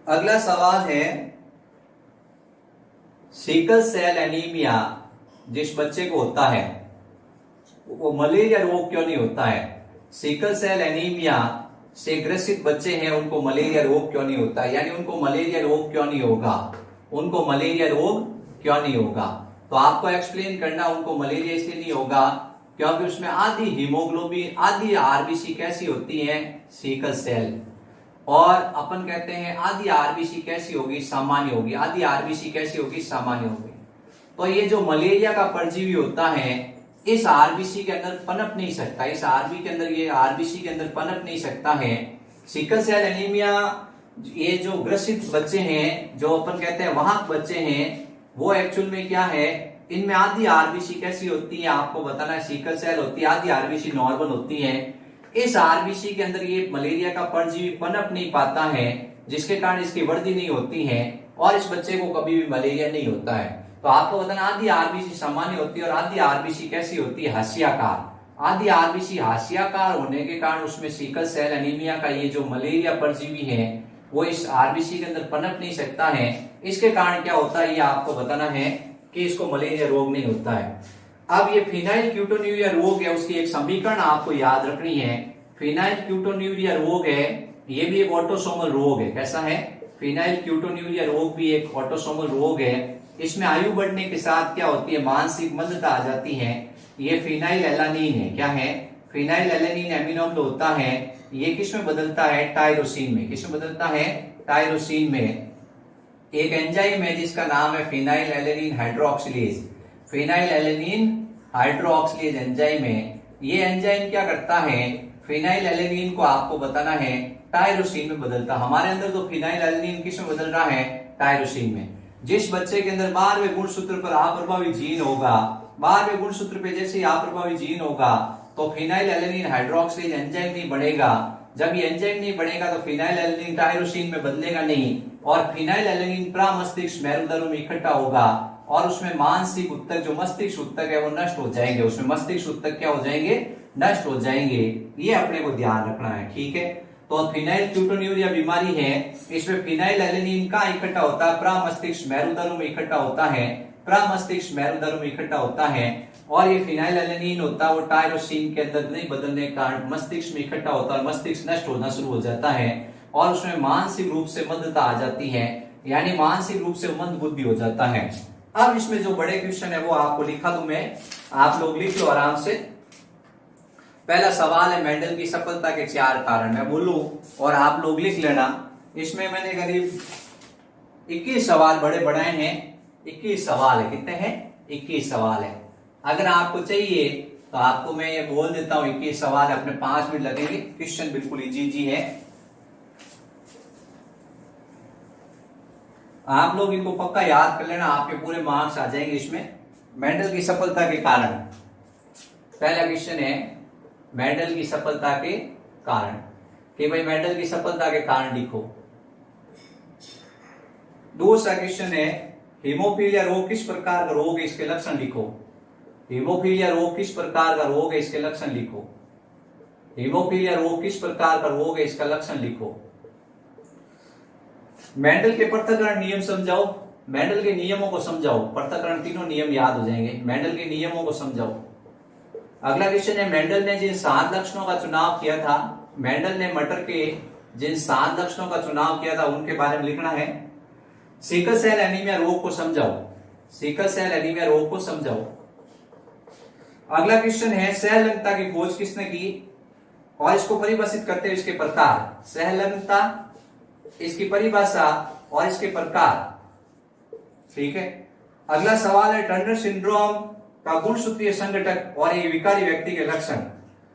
अगला सवाल है, सिकल सेल एनीमिया जिस बच्चे को होता है वो मलेरिया रोग क्यों नहीं होता है? सिकल सेल एनीमिया से ग्रसित बच्चे हैं, उनको मलेरिया रोग क्यों नहीं होता? यानी उनको मलेरिया रोग क्यों नहीं होगा? उनको मलेरिया रोग क्यों नहीं होगा? तो आपको एक्सप्लेन करना, उनको मलेरिया इसलिए नहीं होगा क्योंकि उसमें आधी हीमोग्लोबिन, आधी आरबीसी कैसी होती है? Sickle cell. और अपन कहते हैं आधी आरबीसी कैसी होगी? सामान्य होगी। आधी आरबीसी कैसी होगी? सामान्य होगी। तो ये जो मलेरिया का परजीवी होता है इस आरबीसी के अंदर पनप नहीं सकता, इस आरबी के अंदर, ये आरबीसी के अंदर पनप नहीं सकता है। सिकल सेल एनीमिया ये जो ग्रसित बच्चे हैं, जो अपन कहते हैं वाहक बच्चे हैं, वो एक्चुअल में क्या है, इनमें आधी आरबीसी कैसी होती है आपको बताना है। सिकल सेल होती है, आधी आरबीसी नॉर्मल होती है। इस आरबीसी के अंदर ये मलेरिया का परजीवी पनप नहीं पाता है, जिसके कारण इसकी वृद्धि नहीं होती है और इस बच्चे को कभी भी मलेरिया नहीं होता है। तो आपको बताना आधी आरबीसी सामान्य होती है और आधी आरबीसी कैसी होती है? हाशियाकार। आधी आरबीसी हाशियाकार होने के कारण उसमें सिकल सेल एनीमिया का ये जो मलेरिया परजीवी है वो इस आरबीसी के अंदर पनप नहीं सकता है। इसके कारण क्या होता है ये आपको बताना है कि इसको मलेरिया रोग नहीं होता है। अब ये फिनाइल क्यूटोन्यूरिया रोग है, उसकी एक समीकरण आपको याद रखनी है। फिनाइल क्यूटोन्यूरिया रोग है, ये भी एक ऑटोसोमल रोग है। कैसा है? फिनाइल क्यूटोन्यूरिया रोग भी एक ऑटोसोमल रोग है। इसमें आयु बढ़ने के साथ क्या होती है? मानसिक मंदता आ जाती है। ये फिनाइल एलानिन है। क्या है? फिनाइल एलानिन एमिनो अम्ल होता है। ये किसमें बदलता है? टायरोसिन में। किसमें बदलता है? टायरोसिन में। एक एंजाइम है जिसका नाम है phenyl alanine hydroxylase. Phenyl alanine hydroxylase enzyme है। ये एंजाइम क्या करता है? फिनाइल एलानिन को आपको बताना है टायरोसिन में बदलता। हमारे अंदर तो फिनाइल एलानिन किस में बदल रहा है? टायरोसिन में। जिस बच्चे के अंदर 12वें गुणसूत्र पर अप्रभावी जीन होगा, 12वें गुणसूत्र पे जैसे ही अप्रभावी जीन होगा तो फिनाइल एलानिन हाइड्रोक्सिलेज एंजाइम नहीं बढ़ेगा। जब ये एंजाइम नहीं बढ़ेगा तो फिनाइल एलानिन टायरोसिन में बदलेगा नहीं और फिनाइल एलानिन प्रामस्तिष्क मेरुदंड में इकट्ठा होगा और उसमें मानसिक उत्तक, जो मस्तिष्क उत्तक है वो नष्ट हो जाएंगे। उसमें मस्तिष्क उत्तक क्या हो जाएंगे? नष्ट हो जाएंगे। ये अपने को ध्यान रखना है। ठीक है, तो फिनाइल क्यूटोन्यूरिया बीमारी है, इसमें फिनाइल एलानिन कहाँ इकट्ठा होता है? प्रामस्तिष्क मेरुदंड में इकट्ठा होता है। प्रामस्तिष्क मेरुदंड में इकट्ठा होता है और ये फिनाइल एलानिन होता है वो टायरोसिन के अंदर नहीं बदलने के कारण मस्तिष्क में इकट्ठा होता है और मस्तिष्क नष्ट होना शुरू हो जाता है और उसमें मानसिक रूप से मंदता आ जाती है, यानी मानसिक रूप से मंद बुद्धि हो जाता है। अब इसमें जो बड़े क्वेश्चन है वो आपको लिखा दूं मैं, आप लोग लिख लो आराम से। पहला सवाल है मेंडल की सफलता के 4 कारण। मैं बोलूं और आप लोग लिख लेना। इसमें मैंने करीब 21 सवाल बड़े बढ़ाए हैं। 21 सवाल है। कितने हैं? 21 सवाल है। अगर आपको चाहिए तो आपको मैं ये बोल देता हूं 21 सवाल है, अपने 5 मिनट लगेंगे। क्वेश्चन बिल्कुल इजी है, आप लोग इनको पक्का याद कर लेना, आपके पूरे मार्क्स आ जाएंगे इसमें। मेंडल की सफलता के कारण, पहला क्वेश्चन है मेंडल की सफलता के कारण कि भाई मेंडल की सफलता के कारण लिखो। दूसरा क्वेश्चन है हीमोफीलिया रोग किस प्रकार का रोग है, इसके लक्षण लिखो। हीमोफीलिया रोग किस प्रकार का रोग है, इसके लक्षण लिखो। हीमोफीलिया रोग किस प्रकार का रोग है, इसका लक्षण लिखो। मेंडल के पृथक्करण नियम समझाओ। मेंडल के नियमों को समझाओ। पृथक्करण तीनों नियम याद हो जाएंगे। मेंडल के नियमों को समझाओ। अगला क्वेश्चन है मेंडल ने जिन 7 लक्षणों का चुनाव किया था, मेंडल ने मटर के जिन 7 लक्षणों का चुनाव किया था उनके बारे में लिखना है। सिकल सेल एनीमिया रोग को समझाओ। सिकल सेल एनीमिया रोग को समझाओ। अगला क्वेश्चन है सहलंगता की खोज किसने की और इसको परिभाषित करते हुए इसके प्रकार। सहलंगता, इसकी परिभाषा और इसके प्रकार। ठीक है, अगला सवाल है टर्नर सिंड्रोम का गुणसूत्रीय संघटक और एक विकारी व्यक्ति के लक्षण।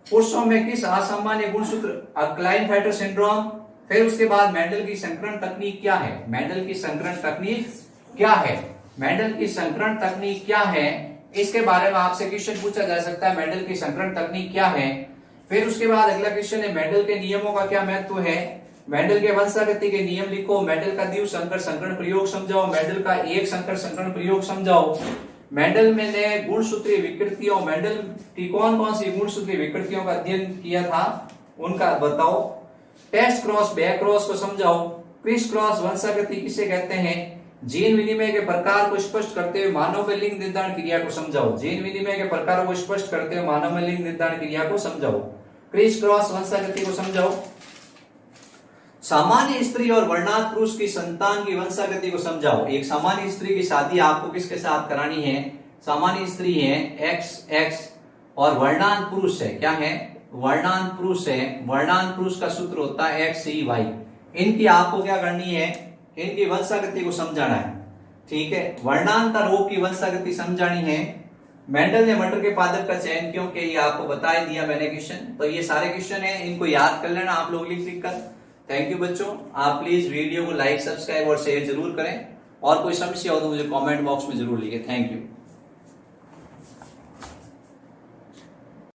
पुरुषों में किस असामान्य गुणसूत्र, क्लाइनफेल्टर सिंड्रोम। फिर उसके बाद मेंडल की संकरण तकनीक क्या है, मेंडल की संकरण तकनीक क्या है, मेंडल की संकरण तकनीक क्या है, इसके बारे में आपसे क्वेश्चन पूछा जा सकता है, मेंडल की संकरण तकनीक क्या है। फिर उसके बाद अगला क्वेश्चन है मेंडल के नियमों का क्या महत्व है, मेंडल के वंशागति के नियम लिखो, मेंडल का द्वितीय संकर संकरण प्रयोग समझाओ, मेंडल का एक संकर संकरण प्रयोग समझाओ, मेंडल में ने गुणसूत्रीय विकृतियों, मेंडल की कौन कौन सी गुणसूत्रीय विकृतियों का अध्ययन किया था उनका बताओ, टेस्ट क्रॉस बैक क्रॉस को समझाओ, क्रिस क्रॉस वंशागति किसे कहते हैं, जीन विनिमय के प्रकार को स्पष्ट करते हुए मानव में लिंग निर्धारण क्रिया को समझाओ, जीन विनिमय के प्रकारों को स्पष्ट करते हुए मानव में लिंग निर्धारण क्रिया को समझाओ, क्रिस क्रॉस वंशागति को समझाओ, सामान्य स्त्री और वर्णांत पुरुष की संतान की वंशागति को समझाओ। एक सामान्य स्त्री की शादी आपको किसके साथ करानी है, सामान्य स्त्री है एक्स एक्स और वर्णांत पुरुष है क्या है, वर्णांत पुरुष है, वर्णांत पुरुष का सूत्र होता है एक्स ई वाई। इनकी आपको क्या करनी है, इनकी वंशागति को समझाना है, ठीक है, वर्णांतर रोग की वंशागति समझानी है। मेंडल ने मटर के पादप का चयन क्यों किया ये आपको बता ही दिया मैंने क्वेश्चन, तो ये सारे क्वेश्चन है, इनको याद कर लेना आप लोग लिख कर। थैंक यू बच्चों, आप प्लीज वीडियो को लाइक सब्सक्राइब और शेयर जरूर करें, और कोई समस्या हो तो मुझे कमेंट बॉक्स में जरूर लिखें। Thank you.